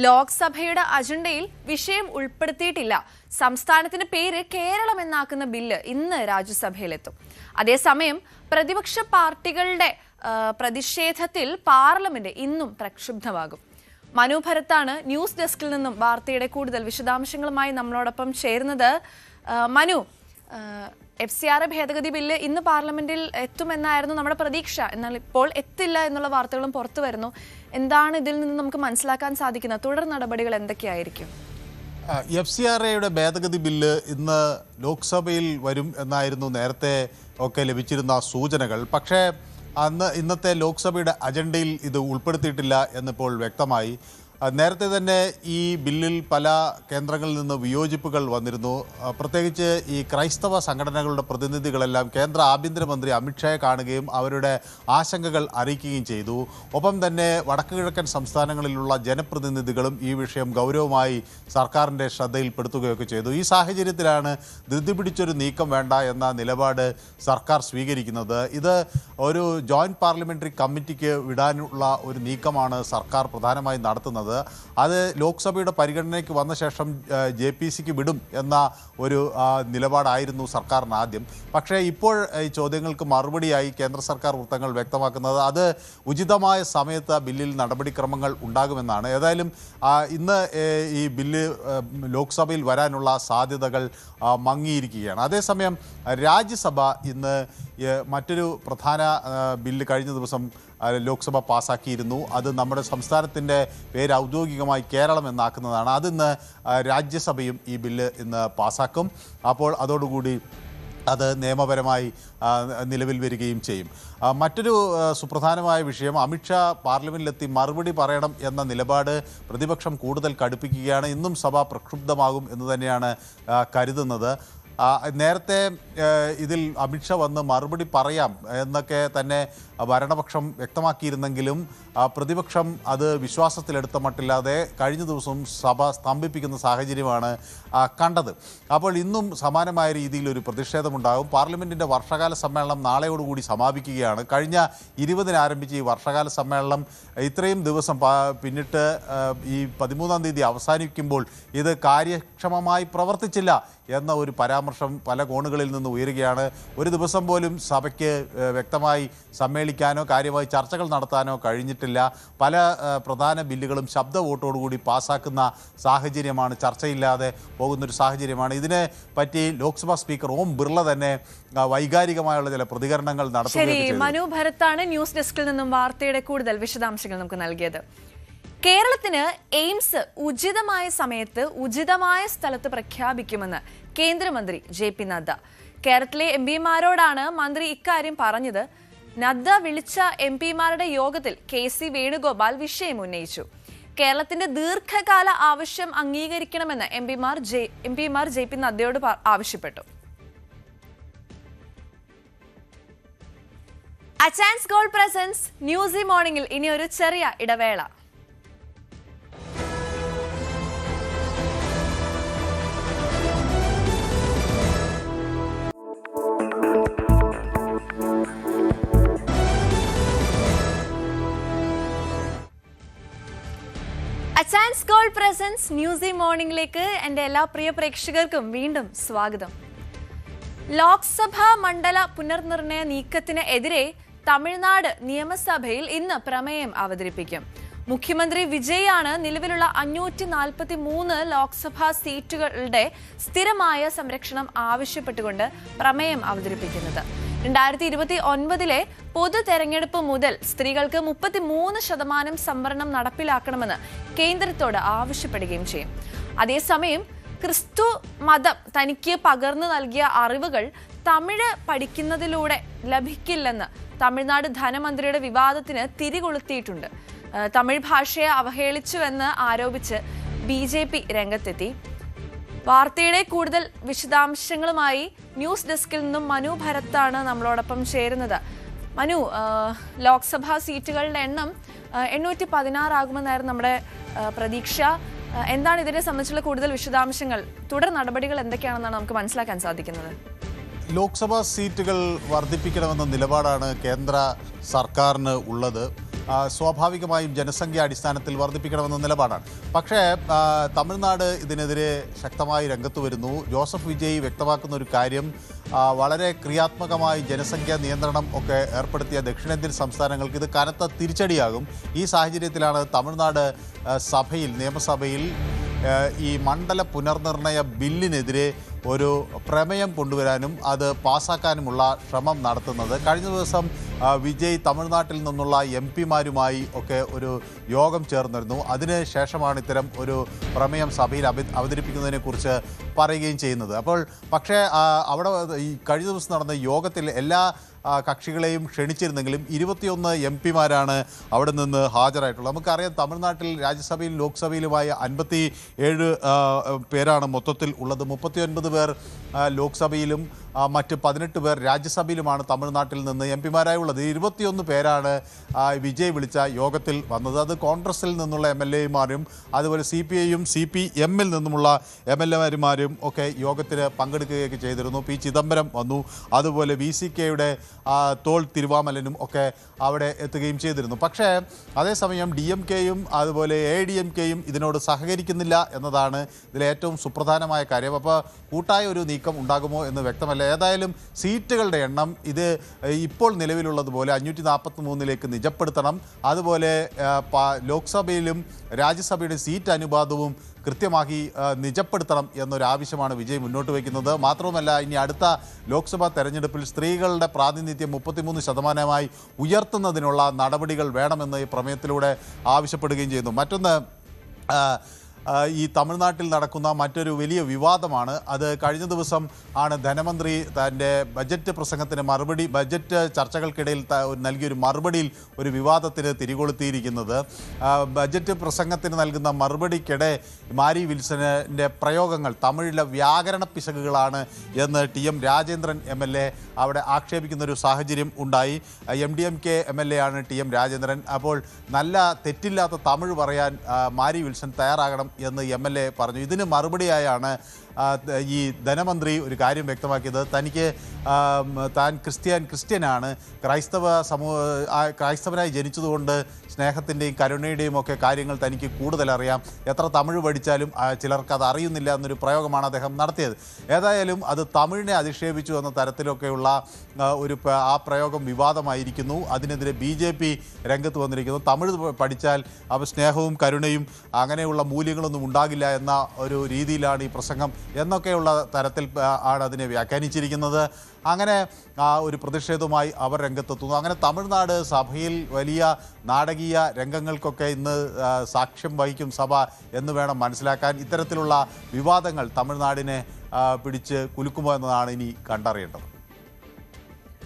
ലോക്സഭയുടെ അജണ്ടയിൽ വിഷയം ഉൾപ്പെടുത്തിയിട്ടില്ല. സംസ്ഥാനത്തിന്റെ പേര് കേരളം എന്നാക്കുന്ന ബില്ല് ഇന്ന് രാജ്യസഭയിലെത്തും. അതേസമയം പ്രതിപക്ഷ പാർട്ടികളുടെ പ്രതിഷേധത്തിൽ പാർലമെന്റ് ഇന്നും പ്രക്ഷുബ്ധമാകും. മനു ഭരത്താണ് ന്യൂസ് ഡെസ്കിൽ നിന്നും വാർത്തയുടെ കൂടുതൽ വിശദാംശങ്ങളുമായി നമ്മളോടൊപ്പം ചേരുന്നത്. മനു, FCRA ഭേദഗതി ബില്ല് ഇന്ന് പാർലമെന്റിൽ എത്തുമെന്നായിരുന്നു നമ്മുടെ പ്രതീക്ഷ. എന്നാൽ ഇപ്പോൾ എത്തില്ല എന്നുള്ള വാർത്തകളും പുറത്തു വരുന്നു. എന്താണ് ഇതിൽ നിന്ന് നമുക്ക് മനസ്സിലാക്കാൻ സാധിക്കുന്ന തുടർ നടപടികൾ എന്തൊക്കെയായിരിക്കും? FCRAയുടെ ഭേദഗതി ബില്ല് ഇന്ന് ലോക്സഭയിൽ വരും എന്നായിരുന്നു നേരത്തെ ഒക്കെ ലഭിച്ചിരുന്ന സൂചനകൾ. പക്ഷേ ഇന്നത്തെ ലോക്സഭയുടെ അജണ്ടയിൽ ഇത് ഉൾപ്പെടുത്തിയിട്ടില്ല എന്നിപ്പോൾ വ്യക്തമായി. നേരത്തെ തന്നെ ഈ ബില്ലിൽ പല കേന്ദ്രങ്ങളിൽ നിന്ന് വിയോജിപ്പുകൾ വന്നിരുന്നു. പ്രത്യേകിച്ച് ഈ ക്രൈസ്തവ സംഘടനകളുടെ പ്രതിനിധികളെല്ലാം കേന്ദ്ര ആഭ്യന്തരമന്ത്രി അമിത്ഷായെ കാണുകയും അവരുടെ ആശങ്കകൾ അറിയിക്കുകയും ചെയ്തു. ഒപ്പം തന്നെ വടക്കുകിഴക്കൻ സംസ്ഥാനങ്ങളിലുള്ള ജനപ്രതിനിധികളും ഈ വിഷയം ഗൗരവമായി സർക്കാരിൻ്റെ ശ്രദ്ധയിൽപ്പെടുത്തുകയൊക്കെ ചെയ്തു. ഈ സാഹചര്യത്തിലാണ് ധൃതി പിടിച്ചൊരു നീക്കം വേണ്ട എന്ന നിലപാട് സർക്കാർ സ്വീകരിക്കുന്നത്. ഇത് ഒരു ജോയിൻറ്റ് പാർലമെൻ്ററി കമ്മിറ്റിക്ക് വിടാനുള്ള ഒരു നീക്കമാണ് സർക്കാർ പ്രധാനമായും നടത്തുന്നത്. അത് ലോക്സഭയുടെ പരിഗണനയ്ക്ക് വന്ന ശേഷം JPCക്ക് വിടും എന്ന ഒരു നിലപാടായിരുന്നു സർക്കാരിന് ആദ്യം. പക്ഷേ ഇപ്പോൾ ഈ ചോദ്യങ്ങൾക്ക് മറുപടിയായി കേന്ദ്ര സർക്കാർ വൃത്തങ്ങൾ വ്യക്തമാക്കുന്നത് അത് ഉചിതമായ സമയത്ത് ബില്ലിൽ നടപടിക്രമങ്ങൾ ഉണ്ടാകുമെന്നാണ്. ഏതായാലും ഇന്ന് ഈ ബില്ല് ലോക്സഭയിൽ വരാനുള്ള സാധ്യതകൾ മങ്ങിയിരിക്കുകയാണ്. അതേസമയം രാജ്യസഭ ഇന്ന് മറ്റൊരു പ്രധാന ബില്ല് കഴിഞ്ഞ ദിവസം ലോക്സഭ പാസ്സാക്കിയിരുന്നു. അത് നമ്മുടെ സംസ്ഥാനത്തിൻ്റെ പേര് ഔദ്യോഗികമായി കേരളം എന്നാക്കുന്നതാണ്. അതിന്ന് രാജ്യസഭയും ഈ ബില്ല് ഇന്ന് പാസ്സാക്കും. അപ്പോൾ അതോടുകൂടി അത് നിയമപരമായി നിലവിൽ വരികയും ചെയ്യും. മറ്റൊരു സുപ്രധാനമായ വിഷയം, അമിത്ഷാ പാർലമെൻറ്റിലെത്തി മറുപടി പറയണം എന്ന നിലപാട് പ്രതിപക്ഷം കൂടുതൽ കടുപ്പിക്കുകയാണ്. ഇന്നും സഭ പ്രക്ഷുബ്ധമാകും എന്ന് തന്നെയാണ് കരുതുന്നത്. നേരത്തെ ഇതിൽ അമിത്ഷാ വന്ന് മറുപടി പറയാം എന്നൊക്കെ തന്നെ ഭരണപക്ഷം വ്യക്തമാക്കിയിരുന്നെങ്കിലും പ്രതിപക്ഷം അത് വിശ്വാസത്തിലെടുത്ത മട്ടില്ലാതെ കഴിഞ്ഞ ദിവസവും സഭ സ്തംഭിപ്പിക്കുന്ന സാഹചര്യമാണ് കണ്ടത്. അപ്പോൾ ഇന്നും സമാനമായ രീതിയിൽ ഒരു പ്രതിഷേധമുണ്ടാകും. പാർലമെൻറ്റിൻ്റെ വർഷകാല സമ്മേളനം നാളെയോടുകൂടി സമാപിക്കുകയാണ്. കഴിഞ്ഞ 20-ന് ആരംഭിച്ച ഈ വർഷകാല സമ്മേളനം ഇത്രയും ദിവസം പിന്നിട്ട് ഈ 13-ാം തീയതി അവസാനിക്കുമ്പോൾ ഇത് കാര്യക്ഷമമായി പ്രവർത്തിച്ചില്ല എന്ന ഒരു പരാമർശം പല കോണുകളിൽ നിന്ന് ഉയരുകയാണ്. ഒരു ദിവസം പോലും സഭയ്ക്ക് വ്യക്തമായി സമ്മേളിക്കാനോ കാര്യമായി ചർച്ചകൾ നടത്താനോ കഴിഞ്ഞിട്ടില്ല. പല പ്രധാന ബില്ലുകളും ശബ്ദ വോട്ടോടുകൂടി പാസ്സാക്കുന്ന സാഹചര്യമാണ്, ചർച്ചയില്ലാതെ പോകുന്നൊരു സാഹചര്യമാണ്. ഇതിനെ പറ്റി ലോക്സഭാ സ്പീക്കർ ഓം ബിർള തന്നെ വൈകാരികമായുള്ള ചില പ്രതികരണങ്ങൾ നടത്തുകയാണ്. ശരി, മനു ഭരത്താണ് ന്യൂസ് ഡെസ്കിൽ നിന്നും വാർത്തയുടെ കൂടുതൽ വിശദാംശങ്ങൾ നമുക്ക് നൽകിയത്. കേരളത്തിന് എയിംസ് ഉചിതമായ സമയത്ത് ഉചിതമായ സ്ഥലത്ത് പ്രഖ്യാപിക്കുമെന്ന് കേന്ദ്രമന്ത്രി JP നദ്ദ. കേരളത്തിലെ MPമാരോടാണ് മന്ത്രി ഇക്കാര്യം പറഞ്ഞത്. നദ്ദ വിളിച്ച MPമാരുടെ യോഗത്തിൽ KC വേണുഗോപാൽ വിഷയം ഉന്നയിച്ചു. കേരളത്തിന്റെ ദീർഘകാല ആവശ്യം അംഗീകരിക്കണമെന്ന് MPമാർ JP നദ്ദയോട് ആവശ്യപ്പെട്ടു. അച്ചാൻസ് ഗോൾഡ് പ്രസൻസ് ന്യൂസ് മോർണിംഗിൽ ഇനി ഒരു ചെറിയ ഇടവേള. ടച്ച് ആൻഡ് സ്കോൾ പ്രസൻസ് ന്യൂസി മോർണിംഗിലേക്ക് എൻ്റെ എല്ലാ പ്രിയ പ്രേക്ഷകർക്കും വീണ്ടും സ്വാഗതം. ലോക്സഭാ മണ്ഡല പുനർനിർണയ നീക്കത്തിന് എതിരെ തമിഴ്നാട് നിയമസഭയിൽ ഇന്ന് പ്രമേയം അവതരിപ്പിക്കും. മുഖ്യമന്ത്രി വിജയാണ് നിലവിലുള്ള 543 ലോക്സഭാ സീറ്റുകളുടെ സ്ഥിരമായ സംരക്ഷണം ആവശ്യപ്പെട്ടുകൊണ്ട് പ്രമേയം അവതരിപ്പിക്കുന്നത്. 2029 പൊതു തെരഞ്ഞെടുപ്പ് മുതൽ സ്ത്രീകൾക്ക് 33% സംവരണം നടപ്പിലാക്കണമെന്ന് കേന്ദ്രത്തോട് ആവശ്യപ്പെടുകയും ചെയ്യും. അതേസമയം ക്രിസ്തു മതം തനിക്ക് പകർന്നു നൽകിയ അറിവുകൾ തമിഴ് പഠിക്കുന്നതിലൂടെ ലഭിക്കില്ലെന്ന് തമിഴ്നാട് ധനമന്ത്രിയുടെ വിവാദത്തിന് തിരികൊളുത്തിയിട്ടുണ്ട്. തമിഴ് ഭാഷയെ അവഹേളിച്ചുവെന്ന് ആരോപിച്ച് BJP രംഗത്തെത്തി. വാർത്തയുടെ കൂടുതൽ വിശദാംശങ്ങളുമായി ന്യൂസ് ഡെസ്കിൽ നിന്നും മനു ഭരത്താണ് നമ്മളോടൊപ്പം ചേരുന്നത്. മനു, ലോക്സഭാ സീറ്റുകളുടെ എണ്ണം 816 ആകുമെന്നായിരുന്നു നമ്മുടെ പ്രതീക്ഷ. എന്താണ് ഇതിനെ സംബന്ധിച്ചുള്ള കൂടുതൽ വിശദാംശങ്ങൾ? തുടർ നടപടികൾ എന്തൊക്കെയാണെന്നാണ് നമുക്ക് മനസ്സിലാക്കാൻ സാധിക്കുന്നത്? ലോക്സഭാ സീറ്റുകൾ വർദ്ധിപ്പിക്കണമെന്ന നിലപാടാണ് കേന്ദ്ര സർക്കാരിന് ഉള്ളത്. സ്വാഭാവികമായും ജനസംഖ്യ അടിസ്ഥാനത്തിൽ വർദ്ധിപ്പിക്കണമെന്ന നിലപാടാണ്. പക്ഷേ തമിഴ്നാട് ഇതിനെതിരെ ശക്തമായി രംഗത്ത് വരുന്നു. ജോസഫ് വിജയ് വ്യക്തമാക്കുന്ന ഒരു കാര്യം, വളരെ ക്രിയാത്മകമായി ജനസംഖ്യാ നിയന്ത്രണം ഒക്കെ ഏർപ്പെടുത്തിയ ദക്ഷിണേന്ത്യൻ സംസ്ഥാനങ്ങൾക്ക് ഇത് കനത്ത തിരിച്ചടിയാകും. ഈ സാഹചര്യത്തിലാണ് തമിഴ്നാട് നിയമസഭയിൽ ഈ മണ്ഡല പുനർനിർണയ ബില്ലിനെതിരെ ഒരു പ്രമേയം കൊണ്ടുവരാനും അത് പാസ്സാക്കാനുമുള്ള ശ്രമം നടത്തുന്നത്. കഴിഞ്ഞ ദിവസം വിജയ് തമിഴ്നാട്ടിൽ നിന്നുള്ള MP-മാരുമായി ഒക്കെ ഒരു യോഗം ചേർന്നിരുന്നു. അതിന് ശേഷമാണ് ഇത്തരം ഒരു പ്രമേയം സഭയിൽ അവതരിപ്പിക്കുന്നതിനെക്കുറിച്ച് പറയുകയും ചെയ്യുന്നത്. പക്ഷേ അവിടെ ഈ കഴിഞ്ഞ ദിവസം നടന്ന യോഗത്തിൽ എല്ലാ കക്ഷികളെയും ക്ഷണിച്ചിരുന്നെങ്കിലും 21 MP-മാരാണ് അവിടെ നിന്ന് ഹാജരായിട്ടുള്ളത്. നമുക്കറിയാം, തമിഴ്നാട്ടിൽ രാജ്യസഭയിലും ലോക്സഭയിലുമായി 57 പേരാണ് മൊത്തത്തിൽ ഉള്ളത്. 39 പേർ ലോക്സഭയിലും മറ്റ് 18 പേർ രാജ്യസഭയിലുമാണ് തമിഴ്നാട്ടിൽ നിന്ന് MP-മാരായുള്ളത്. 21 പേരാണ് വിജയ് വിളിച്ച യോഗത്തിൽ വന്നത്. അത് കോൺഗ്രസിൽ നിന്നുള്ള MLA-മാരും അതുപോലെ CPI-യും CPM-ൽ നിന്നുമുള്ള MLA-മാരും ഒക്കെ യോഗത്തിന് പങ്കെടുക്കുകയൊക്കെ ചെയ്തിരുന്നു. P. ചിദംബരം വന്നു. അതുപോലെ VCK-യുടെ തോൾ തിരുവാമലനും ഒക്കെ അവിടെ എത്തുകയും ചെയ്തിരുന്നു. പക്ഷേ അതേസമയം DMK-യും അതുപോലെ ADMK-യും ഇതിനോട് സഹകരിക്കുന്നില്ല എന്നതാണ് ഇതിലെ ഏറ്റവും സുപ്രധാനമായ കാര്യം. അപ്പോൾ കൂട്ടായ ഒരു നീക്കം ഉണ്ടാകുമോ എന്ന് വ്യക്തമല്ല. ഏതായാലും സീറ്റുകളുടെ എണ്ണം ഇത് ഇപ്പോൾ നിലവിലുള്ളതുപോലെ 543ലേക്ക് നിജപ്പെടുത്തണം. അതുപോലെ ലോക്സഭയിലും രാജ്യസഭയുടെ സീറ്റ് അനുപാതവും കൃത്യമാക്കി നിജപ്പെടുത്തണം എന്നൊരാവശ്യമാണ് വിജയ് മുന്നോട്ട് വയ്ക്കുന്നത്. മാത്രവുമല്ല, ഇനി അടുത്ത ലോക്സഭാ തെരഞ്ഞെടുപ്പിൽ സ്ത്രീകളുടെ പ്രാതിനിധ്യം 33% ഉയർത്തുന്നതിനുള്ള നടപടികൾ വേണമെന്ന് ഈ പ്രമേയത്തിലൂടെ ആവശ്യപ്പെടുകയും ചെയ്യുന്നു. മറ്റൊന്ന്, ഈ തമിഴ്നാട്ടിൽ നടക്കുന്ന മറ്റൊരു വലിയ വിവാദമാണ്. അത് കഴിഞ്ഞ ദിവസം ആണ് ധനമന്ത്രി തൻ്റെ ബജറ്റ് ചർച്ചകൾക്കിടയിൽ നൽകിയൊരു മറുപടിയിൽ ഒരു വിവാദത്തിന് തിരികൊളുത്തിയിരിക്കുന്നത്. ബജറ്റ് പ്രസംഗത്തിന് നൽകുന്ന മറുപടിക്കിടെ മാരി വിൽസന്റെ പ്രയോഗങ്ങൾ തമിഴിലെ വ്യാകരണ പിശകുകളാണ് എന്ന് TM രാജേന്ദ്രൻ MLA അവിടെ ആക്ഷേപിക്കുന്നൊരു സാഹചര്യം ഉണ്ടായി. MDMK MLA ആണ് TM രാജേന്ദ്രൻ. അപ്പോൾ നല്ല തെറ്റില്ലാത്ത തമിഴ് പറയാൻ മാരി വിൽസൺ തയ്യാറാകണം എന്ന് MLA പറഞ്ഞു. ഇതിന് മറുപടിയായാണ് ഈ ധനമന്ത്രി ഒരു കാര്യം വ്യക്തമാക്കിയത്. താൻ ക്രിസ്ത്യനാണ്, ക്രൈസ്തവനായി ജനിച്ചതുകൊണ്ട് സ്നേഹത്തിൻ്റെയും കരുണയുടെയും ഒക്കെ കാര്യങ്ങൾ തനിക്ക് കൂടുതൽ അറിയാം. എത്ര തമിഴ് പഠിച്ചാലും ചിലർക്ക് അത് അറിയുന്നില്ല എന്നൊരു പ്രയോഗമാണ് അദ്ദേഹം നടത്തിയത്. ഏതായാലും അത് തമിഴിനെ അധിക്ഷേപിച്ചു എന്ന തരത്തിലൊക്കെയുള്ള ആ പ്രയോഗം വിവാദമായിരിക്കുന്നു. അതിനെതിരെ BJP രംഗത്ത് വന്നിരിക്കുന്നു. തമിഴ് പഠിച്ചാൽ അവ സ്നേഹവും കരുണയും അങ്ങനെയുള്ള മൂല്യങ്ങളൊന്നും ഉണ്ടാകില്ല എന്ന ഒരു രീതിയിലാണ് ഈ പ്രസംഗം എന്നൊക്കെയുള്ള തരത്തിൽ ആണ് അതിനെ വ്യാഖ്യാനിച്ചിരിക്കുന്നത്. അങ്ങനെ ഒരു പ്രതിഷേധവുമായി അവർ രംഗത്തെത്തുന്നു. അങ്ങനെ തമിഴ്നാട് സഭയിൽ വലിയ നാടകീയ രംഗങ്ങൾക്കൊക്കെ ഇന്ന് സാക്ഷ്യം വഹിക്കും സഭ എന്ന് വേണം മനസ്സിലാക്കാൻ. ഇത്തരത്തിലുള്ള വിവാദങ്ങൾ തമിഴ്നാടിനെ പിടിച്ച് കുലുക്കുമോ എന്നതാണ് ഇനി കണ്ടറിയേണ്ടത്.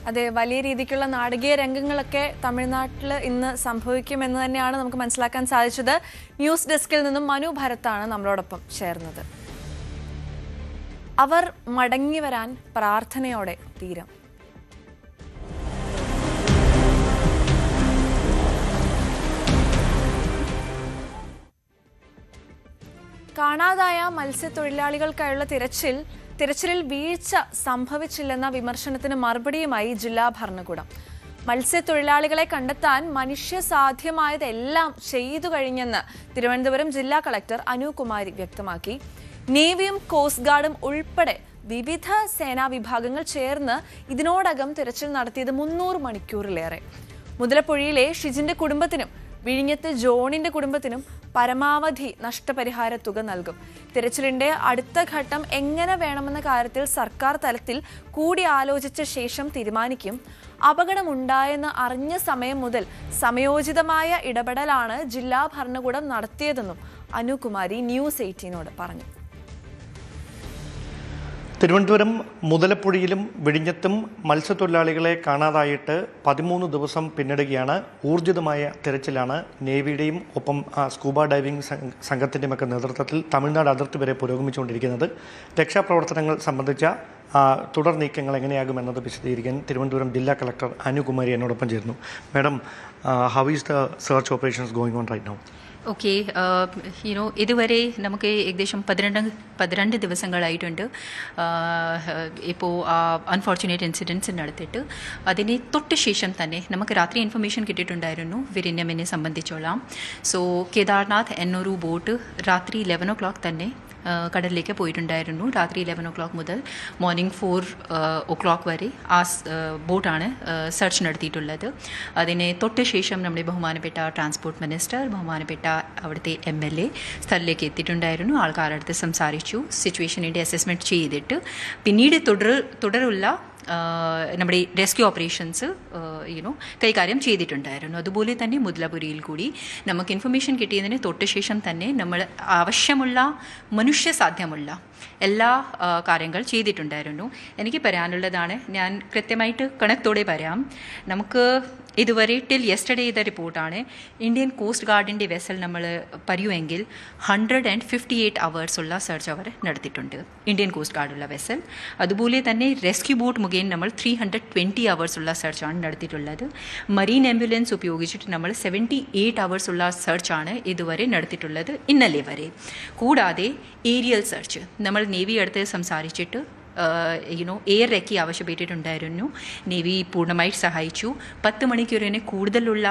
അതെ, വലിയ രീതിക്കുള്ള നാടകീയ രംഗങ്ങളൊക്കെ തമിഴ്നാട്ടിൽ ഇന്ന് സംഭവിക്കുമെന്ന് തന്നെയാണ് നമുക്ക് മനസ്സിലാക്കാൻ സാധിച്ചത്. ന്യൂസ് ഡെസ്കിൽ നിന്നും മനു ഭരത്താണ് നമ്മളോടൊപ്പം ചേർന്നത്. അവർ മടങ്ങി വരാൻ പ്രാർത്ഥനയോടെ തീരം. കാണാതായ മത്സ്യത്തൊഴിലാളികൾക്കായുള്ള തിരച്ചിലിൽ വീഴ്ച സംഭവിച്ചില്ലെന്ന വിമർശനത്തിന് മറുപടിയുമായി ജില്ലാ ഭരണകൂടം. മത്സ്യത്തൊഴിലാളികളെ കണ്ടെത്താൻ മനുഷ്യസാധ്യമായതെല്ലാം ചെയ്തു കഴിഞ്ഞെന്ന് തിരുവനന്തപുരം ജില്ലാ കളക്ടർ അനുകുമാരി വ്യക്തമാക്കി. നേവിയും കോസ്റ്റ് ഗാർഡും ഉൾപ്പെടെ വിവിധ സേനാ വിഭാഗങ്ങൾ ചേർന്ന് ഇതിനോടകം തിരച്ചിൽ നടത്തിയത് 300 മണിക്കൂറിലേറെ. മുതലപ്പുഴയിലെ ഷിജിന്റെ കുടുംബത്തിനും വിഴിഞ്ഞത്ത് ജോണിന്റെ കുടുംബത്തിനും പരമാവധി നഷ്ടപരിഹാര തുക നൽകും. തിരച്ചിലിന്റെ അടുത്ത ഘട്ടം എങ്ങനെ വേണമെന്ന കാര്യത്തിൽ സർക്കാർ തലത്തിൽ കൂടി ആലോചിച്ച ശേഷം തീരുമാനിക്കും. അപകടമുണ്ടായെന്ന് അറിഞ്ഞ സമയം മുതൽ സമയോചിതമായ ഇടപെടലാണ് ജില്ലാ ഭരണകൂടം നടത്തിയതെന്നും അനുകുമാരി ന്യൂസ് 18നോട് പറഞ്ഞു. തിരുവനന്തപുരം മുതലപ്പുഴയിലും വിഴിഞ്ഞത്തും മത്സ്യത്തൊഴിലാളികളെ കാണാതായിട്ട് 13 ദിവസം പിന്നിടുകയാണ്. ഊർജിതമായ തിരച്ചിലാണ് നേവിയുടെയും ഒപ്പം സ്കൂബ ഡൈവിംഗ് സംഘത്തിൻ്റെയുമൊക്കെ നേതൃത്വത്തിൽ തമിഴ്നാട് അതിർത്തി വരെ പുരോഗമിച്ചുകൊണ്ടിരിക്കുന്നത്. രക്ഷാപ്രവർത്തനങ്ങൾ സംബന്ധിച്ച തുടർ നീക്കങ്ങൾ എങ്ങനെയാകുമെന്നത് വിശദീകരിക്കാൻ തിരുവനന്തപുരം ജില്ലാ കളക്ടർ അനുകുമാരി എന്നോടൊപ്പം ചേരുന്നു. Madam, how is the search operations going on right now? Okay, ഇതുവരെ നമുക്ക് ഏകദേശം 12 ദിവസങ്ങളായിട്ടുണ്ട്. ഇപ്പോൾ അൺഫോർച്ചുനേറ്റ് ഇൻസിഡൻസ് നടത്തിയിട്ട് അതിന് തൊട്ട് ശേഷം തന്നെ നമുക്ക് രാത്രി ഇൻഫർമേഷൻ കിട്ടിയിട്ടുണ്ടായിരുന്നു വിരിഞ്ഞമിനെ സംബന്ധിച്ചോളാം. സോ കേദാർനാഥ് എന്നൊരു ബോട്ട് രാത്രി 11 o'clock തന്നെ കടലിലേക്ക് പോയിട്ടുണ്ടായിരുന്നു. രാത്രി 11 o'clock മുതൽ മോർണിംഗ് 4 o'clock വരെ ആ ബോട്ടാണ് സെർച്ച് നടത്തിയിട്ടുള്ളത്. അതിനെ തൊട്ട് ശേഷം നമ്മുടെ ബഹുമാനപ്പെട്ട ട്രാൻസ്പോർട്ട് മിനിസ്റ്റർ, ബഹുമാനപ്പെട്ട അവിടുത്തെ MLA സ്ഥലത്തേക്ക് എത്തിയിട്ടുണ്ടായിരുന്നു. ആൾക്കാരുടെ അടുത്ത് സംസാരിച്ചു, സിറ്റുവേഷനിൻ്റെ അസസ്മെൻറ്റ് ചെയ്തിട്ട് പിന്നീട് തുടരുള്ള നമ്മുടെ റെസ്ക്യൂ ഓപ്പറേഷൻസ് കൈകാര്യം ചെയ്തിട്ടുണ്ടായിരുന്നു. അതുപോലെ തന്നെ മുതലപുരയിൽ കൂടി നമുക്ക് ഇൻഫർമേഷൻ കിട്ടിയതിന് തൊട്ട് ശേഷം തന്നെ നമ്മൾ ആവശ്യമുള്ള മനുഷ്യസാധ്യമുള്ള എല്ലാ കാര്യങ്ങൾ ചെയ്തിട്ടുണ്ടായിരുന്നു. എനിക്ക് പറയാനുള്ളതാണ്, ഞാൻ കൃത്യമായിട്ട് കണക്കത്തോടെ പറയാം. നമുക്ക് ഇതുവരെ ടിൽ യെസ്റ്റർഡേ ചെയ്ത റിപ്പോർട്ടാണ്. ഇന്ത്യൻ കോസ്റ്റ് ഗാർഡിൻ്റെ വെസൽ നമ്മൾ പറയുമെങ്കിൽ 158 hours ഉള്ള സെർച്ച് അവർ നടത്തിയിട്ടുണ്ട്, ഇന്ത്യൻ കോസ്റ്റ് ഗാർഡുള്ള വെസൽ. അതുപോലെ തന്നെ റെസ്ക്യൂ ബോട്ട് മുഖേന നമ്മൾ 320 hours ഉള്ള സെർച്ചാണ് നടത്തിയിട്ടുള്ളത്. മറീൻ ആംബുലൻസ് ഉപയോഗിച്ചിട്ട് നമ്മൾ 78 hours ഉള്ള സെർച്ചാണ് ഇതുവരെ നടത്തിയിട്ടുള്ളത് ഇന്നലെ വരെ. കൂടാതെ ഏരിയൽ സെർച്ച് നമ്മൾ നേവി അടുത്ത് സംസാരിച്ചിട്ട് എയർ റെക്കി ആവശ്യപ്പെട്ടിട്ടുണ്ടായിരുന്നു. നേവി പൂർണ്ണമായി സഹായിച്ചു. 10 മണിക്കൂറിന് കൂടുതലുള്ള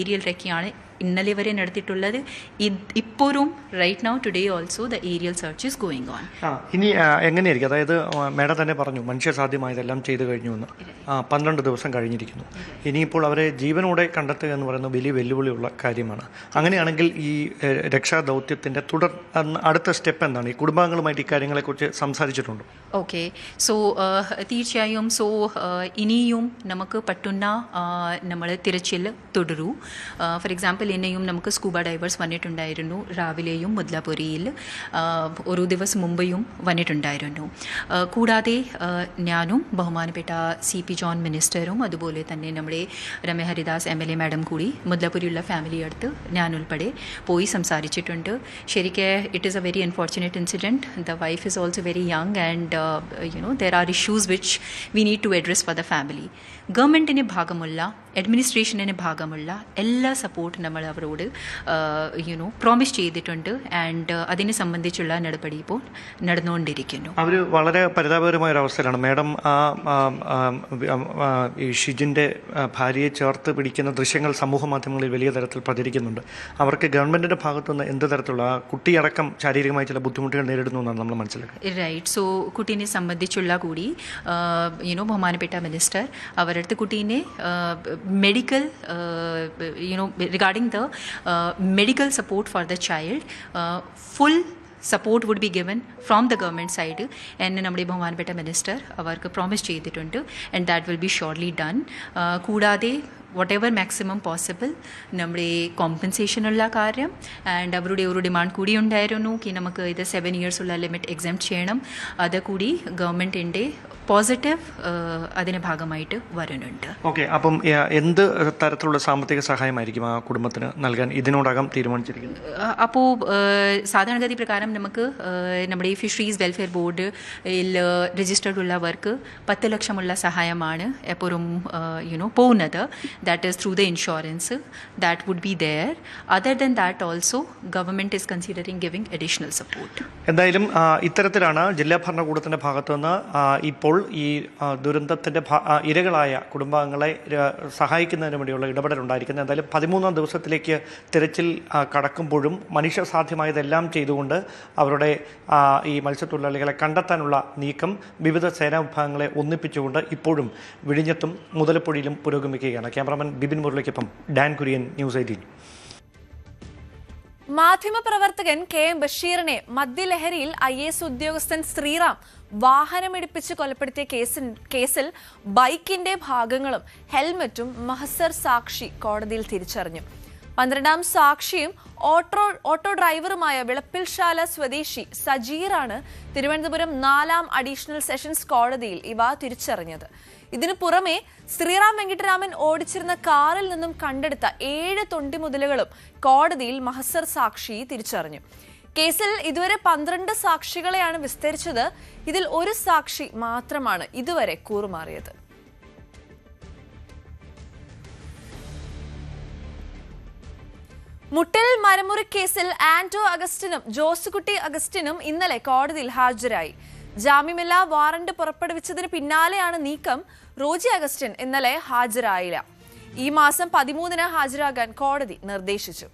ഏരിയൽ റെക്കിയാണ് ഇന്നലെ വരെ നടത്തിയിട്ടുള്ളത്. ഇപ്പോഴും right now today also the aerial search is going on. ഇനി എങ്ങനെയായിരിക്കും? അതായത് മേഡം തന്നെ പറഞ്ഞു മനുഷ്യസാധ്യമായതെല്ലാം ചെയ്തു കഴിഞ്ഞു എന്ന്. 12 ദിവസം കഴിഞ്ഞിരിക്കുന്നു. ഇനിയിപ്പോൾ അവരെ ജീവനോടെ കണ്ടെത്തുക എന്ന് പറയുന്നത് വലിയ വെല്ലുവിളിയുള്ള കാര്യമാണ്. അങ്ങനെയാണെങ്കിൽ ഈ രക്ഷാദൗത്യത്തിൻ്റെ അടുത്ത സ്റ്റെപ്പ് എന്താണ്? ഈ കുടുംബാംഗങ്ങളുമായിട്ട് ഈ കാര്യങ്ങളെക്കുറിച്ച് സംസാരിച്ചിട്ടുണ്ടോ? ഓക്കെ, സോ തീർച്ചയായും ഇനിയും നമുക്ക് പറ്റുന്ന നമ്മൾ തിരച്ചിൽ തുടരൂ. ഫോർ എക്സാമ്പിൾ ഇനിയും നമുക്ക് സ്കൂബ ഡൈവേഴ്സ് വന്നിട്ടുണ്ടായിരുന്നു. രാവിലെയും മുതലപുരയിൽ ഒരു ദിവസം മുമ്പെയും വന്നിട്ടുണ്ടായിരുന്നു. കൂടാതെ ഞാനും ബഹുമാനപ്പെട്ട CP ജോൺ മിനിസ്റ്ററും അതുപോലെ തന്നെ നമ്മുടെ രമ്യ ഹരിദാസ് MLA മാഡം കൂടി മുതലപുരയുള്ള ഫാമിലി അടുത്ത് ഞാൻ ഉൾപ്പെടെ പോയി സംസാരിച്ചിട്ടുണ്ട്. ശരിക്ക് it is A very unfortunate incident. The wife is also very young and there are issues which we need to address for the family. ഗവൺമെൻറ്റിന് ഭാഗമുള്ള അഡ്മിനിസ്ട്രേഷനിന് ഭാഗമുള്ള എല്ലാ സപ്പോർട്ട് നമ്മൾ അവരോട് പ്രോമിസ് ചെയ്തിട്ടുണ്ട്. ആൻഡ് അതിനെ സംബന്ധിച്ചുള്ള നടപടി ഇപ്പോൾ നടന്നുകൊണ്ടിരിക്കുന്നു. അവർ വളരെ പരിതാപകരമായ ഒരു അവസ്ഥയിലാണ്. മാഡം ഈ ഷിജിൻ്റെ ഭാര്യയെ ചേർത്ത് പിടിക്കുന്ന ദൃശ്യങ്ങൾ സമൂഹ മാധ്യമങ്ങളിൽ വലിയ തരത്തിൽ പ്രചരിക്കുന്നുണ്ട്. അവർക്ക് ഗവൺമെൻറ്റിൻ്റെ ഭാഗത്തുനിന്ന് എന്ത് തരത്തിലുള്ള കുട്ടിയടക്കം ശാരീരികമായി ചില ബുദ്ധിമുട്ടുകൾ നേരിടുന്നു എന്നാണ് നമ്മൾ മനസ്സിലാക്കുന്നത്. റൈറ്റ്. സോ കുട്ടീനെ സംബന്ധിച്ചുള്ള കൂടി ബഹുമാനപ്പെട്ട മിനിസ്റ്റർ അവരടുത്ത് കുട്ടീനെ medical regarding the medical support for the child, full support would be given from the government side and നമ്മുടെ ബഹുമാനപ്പെട്ട മിനിസ്റ്റർ അവർക്ക് പ്രോമിസ് ചെയ്തിട്ടുണ്ട്. And that will be shortly done. കൂടാതെ whatever maximum possible നമ്മുടെ കോമ്പൻസേഷനുള്ള കാര്യം ആൻഡ് അവരുടെ ഒരു ഡിമാൻഡ് കൂടി ഉണ്ടായിരുന്നു നമുക്ക് ഇത് 7 years ഉള്ള ലിമിറ്റ് എക്സംപ്റ്റ് ചെയ്യണം. അത് കൂടി ഗവൺമെൻറ്റിൻ്റെ പോസിറ്റീവ് അതിന് ഭാഗമായിട്ട് വരുന്നുണ്ട്. ഓക്കെ, അപ്പം എന്ത് തരത്തിലുള്ള സാമ്പത്തിക സഹായമായിരിക്കും ആ കുടുംബത്തിന് നൽകാൻ ഇതിനോടകം തീരുമാനിച്ചിരിക്കുന്നത്? അപ്പോൾ സാധാരണഗതി പ്രകാരം നമുക്ക് നമ്മുടെ ഫിഷറീസ് വെൽഫെയർ ബോർഡിൽ രജിസ്റ്റേർഡ് ഉള്ളവർക്ക് 10 ലക്ഷമുള്ള സഹായമാണ് എപ്പോഴും പോകുന്നത്. that is through the insurance, that would be there. Other than that also, government is considering giving additional support. എന്തായാലും ഇത്തരത്തിലാണ് ജില്ലാ ഭരണകൂടത്തിൻ്റെ ഭാഗത്തു നിന്ന് ഇപ്പോൾ ഈ ദുരന്തത്തിൻ്റെ ഇരകളായ കുടുംബാംഗങ്ങളെ സഹായിക്കുന്നതിന് വേണ്ടിയുള്ള ഇടപെടലുണ്ടായിരിക്കുന്നത്. എന്തായാലും 13ാം ദിവസത്തിലേക്ക് തിരച്ചിൽ കടക്കുമ്പോഴും മനുഷ്യസാധ്യമായതെല്ലാം ചെയ്തുകൊണ്ട് അവരുടെ ഈ മത്സ്യത്തൊഴിലാളികളെ കണ്ടെത്താനുള്ള നീക്കം വിവിധ സേനാ വിഭാഗങ്ങളെ ഒന്നിപ്പിച്ചുകൊണ്ട് ഇപ്പോഴും വിഴിഞ്ഞത്തും മുതലപ്പുഴയിലും പുരോഗമിക്കുകയാണ്. ക്യാമറാമാൻ ബിബിൻ മുരളിക്കൊപ്പം ഡാൻ കുര്യൻ, ന്യൂസ് 18. മാധ്യമപ്രവർത്തകൻ KM ബഷീറിനെ മദ്യലഹരിയിൽ IAS ഉദ്യോഗസ്ഥൻ ശ്രീറാം വാഹനമിടിപ്പിച്ച് കൊലപ്പെടുത്തിയ കേസിൽ ബൈക്കിന്റെ ഭാഗങ്ങളും ഹെൽമറ്റും മഹസർ സാക്ഷി കോടതിയിൽ തിരിച്ചറിഞ്ഞു. 12ാം സാക്ഷിയും ഓട്ടോ ഡ്രൈവറുമായ വിളപ്പിൽശാല സ്വദേശി സജീറാണ് തിരുവനന്തപുരം 4ാം അഡീഷണൽ സെഷൻസ് കോടതിയിൽ ഇവ തിരിച്ചറിഞ്ഞത്. ഇതിനു പുറമെ ശ്രീറാം വെങ്കിട്ടരാമൻ ഓടിച്ചിരുന്ന കാറിൽ നിന്നും കണ്ടെടുത്ത 7 തൊണ്ടിമുതലുകളും കോടതിയിൽ മഹസർ സാക്ഷി തിരിച്ചറിഞ്ഞു. കേസിൽ ഇതുവരെ 12 സാക്ഷികളെയാണ് വിസ്തരിച്ചത്. ഇതിൽ ഒരു സാക്ഷി മാത്രമാണ് ഇതുവരെ കൂറുമാറിയത്. മുട്ടിൽ മരമുറി കേസിൽ ആന്റോ അഗസ്റ്റിനും ജോസുകുട്ടി അഗസ്റ്റിനും ഇന്നലെ കോടതിയിൽ ഹാജരായി. ജാമ്യമില്ലാ വാറന്റ് പുറപ്പെടുവിച്ചതിന് പിന്നാലെയാണ് നീക്കം. റോജി അഗസ്റ്റിൻ ഇന്നലെ ഹാജരായില്ല. ഈ മാസം 13-ന് ഹാജരാകാൻ കോടതി നിർദ്ദേശിച്ചു.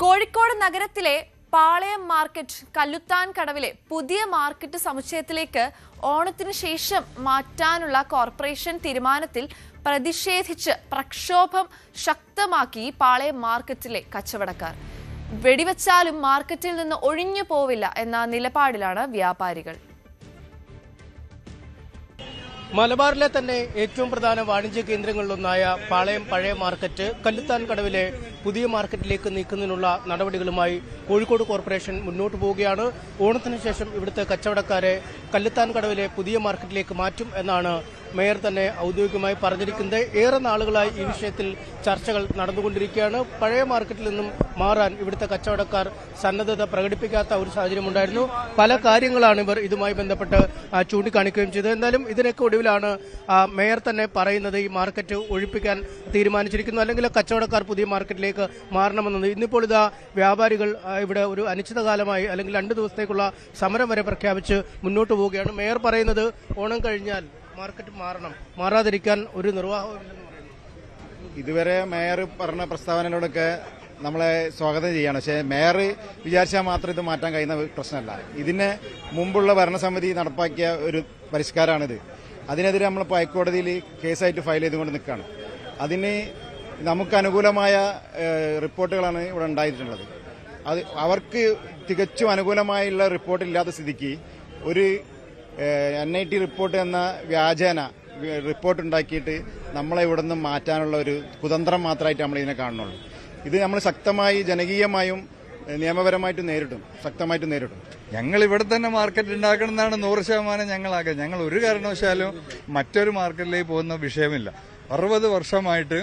കോഴിക്കോട് നഗരത്തിലെ പാളയം മാർക്കറ്റ് കല്ലുത്താൻ കടവിലെ പുതിയ മാർക്കറ്റ് സമുച്ചയത്തിലേക്ക് ഓണത്തിന് ശേഷം മാറ്റാനുള്ള കോർപ്പറേഷൻ തീരുമാനത്തിൽ പ്രതിഷേധിച്ച് പ്രക്ഷോഭം ശക്തമാക്കി പാളയം മാർക്കറ്റിലെ കച്ചവടക്കാർ. വെടിവെച്ചാലും മാർക്കറ്റിൽ നിന്ന് ഒഴിഞ്ഞു പോവില്ല എന്ന നിലപാടിലാണ് വ്യാപാരികൾ. മലബാറിലെ തന്നെ ഏറ്റവും പ്രധാന വാണിജ്യ കേന്ദ്രങ്ങളിലൊന്നായ പാളയം പഴയ മാർക്കറ്റ് കല്ലുത്താൻ കടവിലെ പുതിയ മാർക്കറ്റിലേക്ക് നീക്കുന്നതിനുള്ള നടപടികളുമായി കോഴിക്കോട് കോർപ്പറേഷൻ മുന്നോട്ട് പോവുകയാണ്. ഓണത്തിന് ശേഷം ഇവിടുത്തെ കച്ചവടക്കാരെ കല്ലുത്താൻ കടവിലെ പുതിയ മാർക്കറ്റിലേക്ക് മാറ്റും എന്നാണ് മേയർ തന്നെ ഔദ്യോഗികമായി പറഞ്ഞിരിക്കുന്നത്. ഏറെ നാളുകളായി ഈ വിഷയത്തിൽ ചർച്ചകൾ നടന്നുകൊണ്ടിരിക്കുകയാണ്. പഴയ മാർക്കറ്റിൽ നിന്നും മാറാൻ ഇവിടുത്തെ കച്ചവടക്കാർ സന്നദ്ധത പ്രകടിപ്പിക്കാത്ത ഒരു സാഹചര്യമുണ്ടായിരുന്നു. പല കാര്യങ്ങളാണ് ഇവർ ഇതുമായി ബന്ധപ്പെട്ട് ചൂണ്ടിക്കാണിക്കുകയും ചെയ്തത്. എന്നാലും ഇതിനൊക്കെ ഒടുവിലാണ് മേയർ തന്നെ പറയുന്നത് ഈ മാർക്കറ്റ് ഒഴിപ്പിക്കാൻ തീരുമാനിച്ചിരിക്കുന്നു, അല്ലെങ്കിൽ കച്ചവടക്കാർ പുതിയ മാർക്കറ്റിലേക്ക് മാറണമെന്നത്. ഇന്നിപ്പോൾ ഇതാ വ്യാപാരികൾ ഇവിടെ ഒരു അനിശ്ചിതകാലമായി അല്ലെങ്കിൽ 2 ദിവസത്തേക്കുള്ള സമരം വരെ പ്രഖ്യാപിച്ച് മുന്നോട്ട് പോവുകയാണ്. മേയർ പറയുന്നത് ഓണം കഴിഞ്ഞാൽ മാർക്കറ്റ് മാറണം, മാറാതിരിക്കാൻ ഒരു നിർവാഹമില്ലെന്ന് പറയുന്നു. ഇതുവരെ മേയർ പറഞ്ഞ പ്രസ്താവനകളോടൊക്കെ നമ്മളെ സ്വാഗതം ചെയ്യാണ്. പക്ഷേ മേയർ വിചാരിച്ചാൽ മാത്രം ഇത് മാറ്റാൻ കഴിയുന്ന പ്രശ്നമല്ല. ഇതിന് മുമ്പുള്ള ഭരണസമിതി നടപ്പാക്കിയ ഒരു പരിഷ്കാരമാണിത്. അതിനെതിരെ നമ്മളിപ്പോൾ ഹൈക്കോടതിയിൽ കേസായിട്ട് ഫയൽ ചെയ്തുകൊണ്ട് നിൽക്കുകയാണ്. അതിന് നമുക്ക് അനുകൂലമായ റിപ്പോർട്ടുകളാണ് ഇവിടെ ഉണ്ടായിട്ടുള്ളത്. അത് അവർക്ക് തികച്ചും അനുകൂലമായുള്ള റിപ്പോർട്ട് ഇല്ലാത്ത സ്ഥിതിക്ക് ഒരു NIT റിപ്പോർട്ട് എന്ന വ്യാജേന റിപ്പോർട്ട് ഉണ്ടാക്കിയിട്ട് നമ്മളെ ഇവിടെ നിന്ന് മാറ്റാനുള്ള ഒരു കുതന്ത്രം മാത്രമായിട്ട് നമ്മൾ ഇതിനെ കാണുന്നുള്ളൂ. ഇത് നമ്മൾ ശക്തമായി ജനകീയമായും നിയമപരമായിട്ടും ശക്തമായിട്ടും നേരിടും. ഞങ്ങൾ ഇവിടെ തന്നെ മാർക്കറ്റ് ഉണ്ടാക്കണമെന്നാണ് 100% ഞങ്ങളാകെ. ഞങ്ങൾ ഒരു കാരണവശാലും മറ്റൊരു മാർക്കറ്റിലേക്ക് പോകുന്ന വിഷയമില്ല. 60 വർഷമായിട്ട്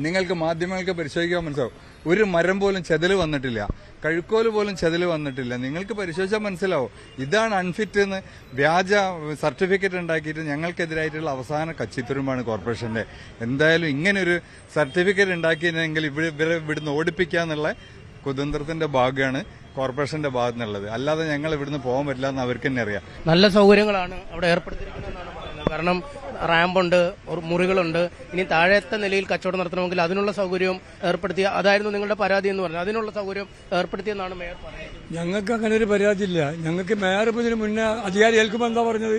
നിങ്ങൾക്ക് മാധ്യമങ്ങൾക്ക് പരിശോധിക്കാൻ മനസ്സിലാവും, ഒരു മരം പോലും ചെതല് വന്നിട്ടില്ല, കഴുക്കോല് പോലും ചെതല് വന്നിട്ടില്ല. നിങ്ങൾക്ക് പരിശോധിച്ചാൽ മനസ്സിലാവും ഇതാണ് അൺഫിറ്റ് എന്ന് വ്യാജ സർട്ടിഫിക്കറ്റ് ഉണ്ടാക്കിയിട്ട് ഞങ്ങൾക്കെതിരായിട്ടുള്ള അവസാന കച്ചിത്തുരുമ്പാണ് കോർപ്പറേഷന്റെ. എന്തായാലും ഇങ്ങനൊരു സർട്ടിഫിക്കറ്റ് ഉണ്ടാക്കിയിരുന്നെങ്കിൽ ഇവിടുന്ന് ഓടിപ്പിക്കുക എന്നുള്ള കുതന്ത്രത്തിന്റെ ഭാഗമാണ് കോർപ്പറേഷന്റെ ഭാഗത്തുനിന്നുള്ളത്. അല്ലാതെ ഞങ്ങൾ ഇവിടുന്ന് പോകാൻ പറ്റില്ല എന്ന് അവർക്ക് തന്നെ അറിയാം. നല്ല സൗകര്യങ്ങളാണ് അവിടെ ഏർപ്പെടുത്തിയിരിക്കുന്നതെന്നാണ് പറയുന്നത്. കാരണം റാമ്പുണ്ട്, മുറികളുണ്ട്. ഇനി താഴത്തെ നിലയിൽ കച്ചവടം നടത്തണമെങ്കിൽ അതിനുള്ള സൗകര്യവും ഏർപ്പെടുത്തിയ, അതായിരുന്നു നിങ്ങളുടെ പരാതി എന്ന് പറഞ്ഞത്, അതിനുള്ള സൗകര്യം ഏർപ്പെടുത്തിയെന്നാണ് മേയർ പറയുന്നത്. ഞങ്ങൾക്ക് അങ്ങനെ ഒരു പരാതിയില്ല. ഞങ്ങൾക്ക് മേയർ ഇപ്പോൾ ഇതിന് മുന്നേ അധികാരി ഏൽക്കുമ്പോൾ എന്താ പറഞ്ഞത്,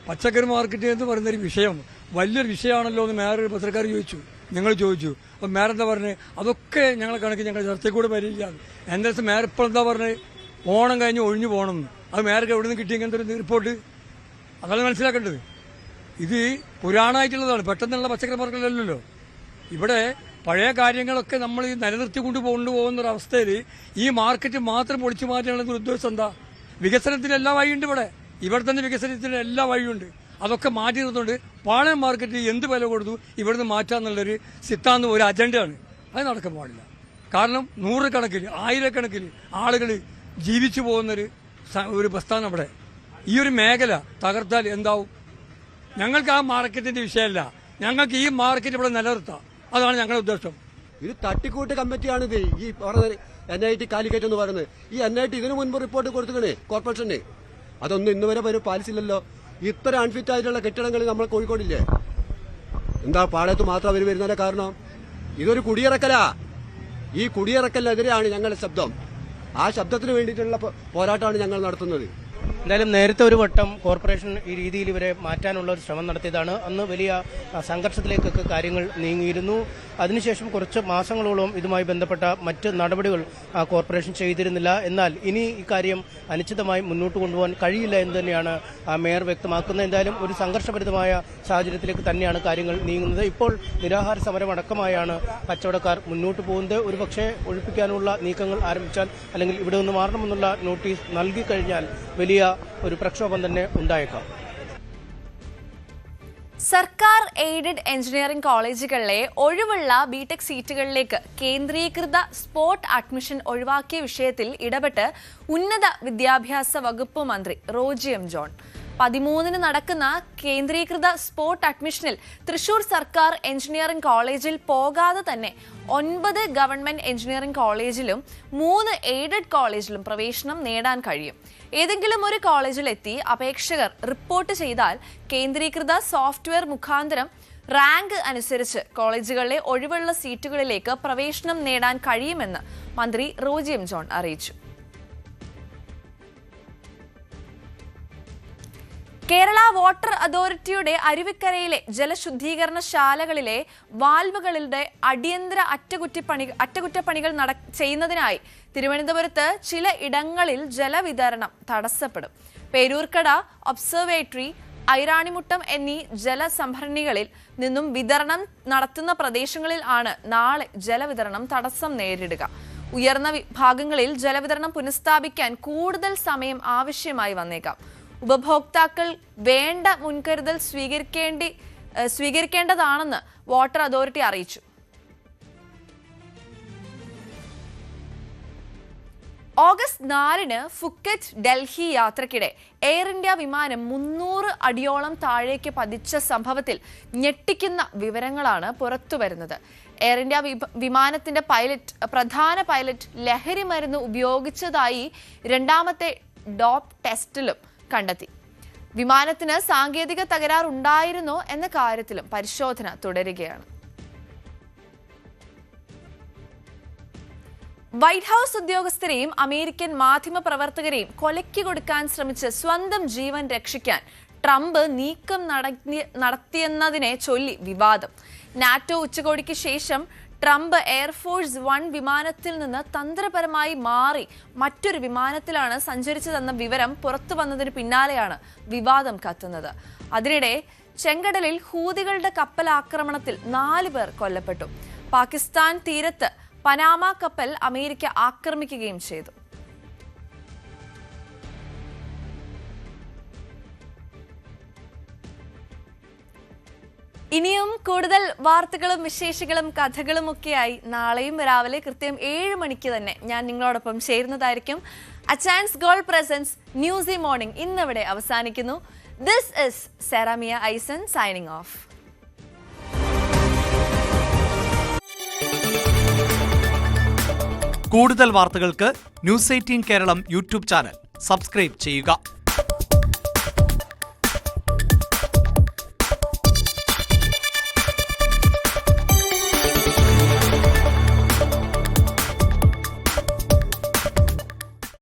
പച്ചക്കറി മാർക്കറ്റ് എന്ന് പറയുന്നൊരു വിഷയം വലിയൊരു വിഷയമാണല്ലോ എന്ന് മേയർ പത്രക്കാർ ചോദിച്ചു, നിങ്ങൾ ചോദിച്ചു. അപ്പം മേയർ എന്താ പറഞ്ഞത്, അതൊക്കെ ഞങ്ങളെ കണക്ക് ഞങ്ങൾ ചർച്ചയിൽ കൂടെ വരില്ല. എന്താ വെച്ചാൽ മേയർ ഇപ്പോൾ എന്താ പറഞ്ഞത്, ഓണം കഴിഞ്ഞ് ഒഴിഞ്ഞു പോകണമെന്ന്. അത് മേയർക്ക് എവിടെ നിന്ന് കിട്ടി ഇങ്ങനത്തെ ഒരു റിപ്പോർട്ട്? അതാണ് മനസ്സിലാക്കേണ്ടത്. ഇത് പുരാണമായിട്ടുള്ളതാണ്, പെട്ടെന്നുള്ള പച്ചക്കറി മാർക്കറ്റല്ലല്ലോ. ഇവിടെ പഴയ കാര്യങ്ങളൊക്കെ നമ്മൾ നിലനിർത്തി കൊണ്ടുപോകുന്ന ഒരവസ്ഥയിൽ ഈ മാർക്കറ്റ് മാത്രം പൊളിച്ചു മാറ്റാനുള്ള ഉദ്ദേശം എന്താ? വികസനത്തിന് എല്ലാ വഴിയുണ്ട്. ഇവിടെ തന്നെ വികസനത്തിന് എല്ലാ വഴിയുണ്ട്. അതൊക്കെ മാറ്റി നിർത്തുകൊണ്ട് പാളയം മാർക്കറ്റ് എന്ത് വില കൊടുത്തു ഇവിടുന്ന് മാറ്റാന്നുള്ളൊരു സിദ്ധാന്തം, ഒരു അജണ്ടയാണ്. അത് നടക്കാൻ പാടില്ല. കാരണം 100 കണക്കിന് 1000 കണക്കിന് ആളുകൾ ജീവിച്ചു പോകുന്നൊരു പ്രസ്ഥാനം അവിടെ. ഈ ഒരു മേഖല തകർത്താൽ എന്താവും? ഞങ്ങൾക്ക് ആ മാർക്കറ്റിന്റെ വിഷയമല്ല, ഞങ്ങൾക്ക് ഈ മാർക്കറ്റ് ഇവിടെ നിലനിർത്താം. അതാണ് ഞങ്ങളുടെ ഉദ്ദേശം. ഇത് തട്ടിക്കൂട്ട് കമ്മിറ്റിയാണിത്. ഈ പറഞ്ഞ NIT കാലിക്കറ്റ് എന്ന് പറയുന്നത്. ഈ NIT ഇതിനു മുൻപ് റിപ്പോർട്ട് കൊടുത്തുകണേ കോർപ്പറേഷന്. അതൊന്നും ഇന്ന് വരെ പാലിച്ചില്ലല്ലോ. ഇത്ര അൺഫിറ്റ് ആയിട്ടുള്ള കെട്ടിടങ്ങൾ നമ്മൾ കോഴിക്കോടില്ലേ? എന്താ പാളയത്ത് മാത്രം അവർ വരുന്നതിന്റെ കാരണം? ഇതൊരു കുടിയിറക്കലാ. ഈ കുടിയിറക്കലിനെതിരെയാണ് ഞങ്ങളുടെ ശബ്ദം. ആ ശബ്ദത്തിന് വേണ്ടിയിട്ടുള്ള പോരാട്ടമാണ് ഞങ്ങൾ നടത്തുന്നത്. എന്തായാലും നേരത്തെ ഒരു വട്ടം കോർപ്പറേഷൻ ഈ രീതിയിൽ ഇവരെ മാറ്റാനുള്ള ഒരു ശ്രമം നടത്തിയതാണ്. അന്ന് വലിയ സംഘർഷത്തിലേക്കൊക്കെ കാര്യങ്ങൾ നീങ്ങിയിരുന്നു. അതിനുശേഷം കുറച്ച് മാസങ്ങളോളം ഇതുമായി ബന്ധപ്പെട്ട മറ്റ് നടപടികൾ കോർപ്പറേഷൻ ചെയ്തിരുന്നില്ല. എന്നാൽ ഇനി ഇക്കാര്യം അനിശ്ചിതമായി മുന്നോട്ട് കൊണ്ടുപോകാൻ കഴിയില്ല എന്ന് തന്നെയാണ് മേയർ വ്യക്തമാക്കുന്നത്. എന്തായാലും ഒരു സംഘർഷഭരിതമായ സാഹചര്യത്തിലേക്ക് തന്നെയാണ് കാര്യങ്ങൾ നീങ്ങുന്നത്. ഇപ്പോൾ നിരാഹാര സമരം അടക്കമായാണ് കച്ചവടക്കാർ മുന്നോട്ട് പോകുന്നത്. ഒരുപക്ഷെ ഒഴിപ്പിക്കാനുള്ള നീക്കങ്ങൾ ആരംഭിച്ചാൽ അല്ലെങ്കിൽ ഇവിടെ നിന്ന് മാറണമെന്നുള്ള നോട്ടീസ് നൽകിക്കഴിഞ്ഞാൽ വലിയ ഒരു പ്രക്ഷോഭം തന്നെ ഉണ്ടായേക്കാം. സർക്കാർ എയ്ഡഡ് എഞ്ചിനീയറിംഗ് കോളേജുകളിലെ ഒഴിവുള്ള ബിടെക് സീറ്റുകളിലേക്ക് കേന്ദ്രീകൃത സ്പോട്ട് അഡ്മിഷൻ ഒഴിവാക്കിയ വിഷയത്തിൽ ഇടപെട്ട് ഉന്നത വിദ്യാഭ്യാസ വകുപ്പ് മന്ത്രി റോജി എം ജോൺ. 13 നടക്കുന്ന കേന്ദ്രീകൃത സ്പോട്ട് അഡ്മിഷനിൽ തൃശൂർ സർക്കാർ എഞ്ചിനീയറിംഗ് കോളേജിൽ പോകാതെ തന്നെ 9 ഗവൺമെന്റ് എഞ്ചിനീയറിംഗ് കോളേജിലും 3 എയ്ഡഡ് കോളേജിലും പ്രവേശനം നേടാൻ കഴിയും. ഏതെങ്കിലും ഒരു കോളേജിലെത്തി അപേക്ഷകർ റിപ്പോർട്ട് ചെയ്താൽ കേന്ദ്രീകൃത സോഫ്റ്റ്വെയർ മുഖാന്തരം റാങ്ക് അനുസരിച്ച് കോളേജുകളിലെ ഒഴിവുള്ള സീറ്റുകളിലേക്ക് പ്രവേശനം നേടാൻ കഴിയുമെന്ന് മന്ത്രി റോജി എം ജോൺ അറിയിച്ചു. കേരള വാട്ടർ അതോറിറ്റിയുടെ അരുവിക്കരയിലെ ജലശുദ്ധീകരണശാലകളിലെ വാൽവുകളുടെ അടിയന്തര അറ്റകുറ്റപ്പണികൾ ചെയ്യുന്നതിനായി തിരുവനന്തപുരത്ത് ചില ഇടങ്ങളിൽ ജലവിതരണം തടസ്സപ്പെടും. പേരൂർക്കട, ഒബ്സർവേറ്ററി, ഐരാണിമുട്ടം എന്നീ ജലസംഭരണികളിൽ നിന്നും വിതരണം നടത്തുന്ന പ്രദേശങ്ങളിൽ ആണ് നാളെ ജലവിതരണം തടസ്സം നേരിടുക. ഉയർന്ന ഭാഗങ്ങളിൽ ജലവിതരണം പുനഃസ്ഥാപിക്കാൻ കൂടുതൽ സമയം ആവശ്യമായി വന്നേക്കാം. ഉപഭോക്താക്കൾ വേണ്ട മുൻകരുതൽ സ്വീകരിക്കേണ്ടതാണെന്ന് വാട്ടർ അതോറിറ്റി അറിയിച്ചു. ഓഗസ്റ്റ് 4 ഫുക്കറ്റ് ഡൽഹി യാത്രക്കിടെ എയർ ഇന്ത്യ വിമാനം 300 അടിയോളം താഴേക്ക് പതിച്ച സംഭവത്തിൽ ഞെട്ടിക്കുന്ന വിവരങ്ങളാണ് പുറത്തുവരുന്നത്. എയർ ഇന്ത്യ വിമാനത്തിന്റെ പ്രധാന പൈലറ്റ് ലഹരി മരുന്ന് ഉപയോഗിച്ചതായി 2ാമത്തെ ഡോപ്പ് ടെസ്റ്റിലും കണ്ടെത്തി. വിമാനത്തിന് സാങ്കേതിക തകരാറുണ്ടായിരുന്നോ എന്ന കാര്യത്തിലും പരിശോധന തുടരുകയാണ്. വൈറ്റ് ഹൌസ് ഉദ്യോഗസ്ഥരെയും അമേരിക്കൻ മാധ്യമ പ്രവർത്തകരെയും കൊലയ്ക്ക് കൊടുക്കാൻ ശ്രമിച്ച് സ്വന്തം ജീവൻ രക്ഷിക്കാൻ ട്രംപ് നീക്കം നടത്തിയെന്നതിനെ ചൊല്ലി വിവാദം. നാറ്റോ ഉച്ചകോടിക്ക് ശേഷം ട്രംപ് എയർഫോഴ്സ് 1 വിമാനത്തിൽ നിന്ന് തന്ത്രപരമായി മാറി മറ്റൊരു വിമാനത്തിലാണ് സഞ്ചരിച്ചതെന്ന വിവരം പുറത്തു വന്നതിന് പിന്നാലെയാണ് വിവാദം കത്തുന്നത്. അതിനിടെ ചെങ്കടലിൽ ഹൂതികളുടെ കപ്പൽ ആക്രമണത്തിൽ 4 പേർ കൊല്ലപ്പെട്ടു. പാകിസ്ഥാൻ തീരത്ത് പനാമ കപ്പൽ അമേരിക്ക ആക്രമിക്കുകയും ചെയ്തു. ഇനിയും കൂടുതൽ വാർത്തകളും വിശേഷങ്ങളും കഥകളും ഒക്കെയായി നാളെയും രാവിലെ കൃത്യം 7 മണിക്ക് തന്നെ ഞാൻ നിങ്ങളോടൊപ്പം ചേരുന്നതായിരിക്കും. അച്ചാൻസ് ഗോൾ പ്രസൻസ് ന്യൂസി മോർണിംഗ് ഇന്നിവിടെ അവസാനിക്കുന്നു. ദിസ് ഇസ് സെറാമിയ ഐസൻ സൈനിങ് ഓഫ്. കൂടുതൽ വാർത്തകൾക്ക് news 18 Keralam YouTube channel subscribe ചെയ്യുക.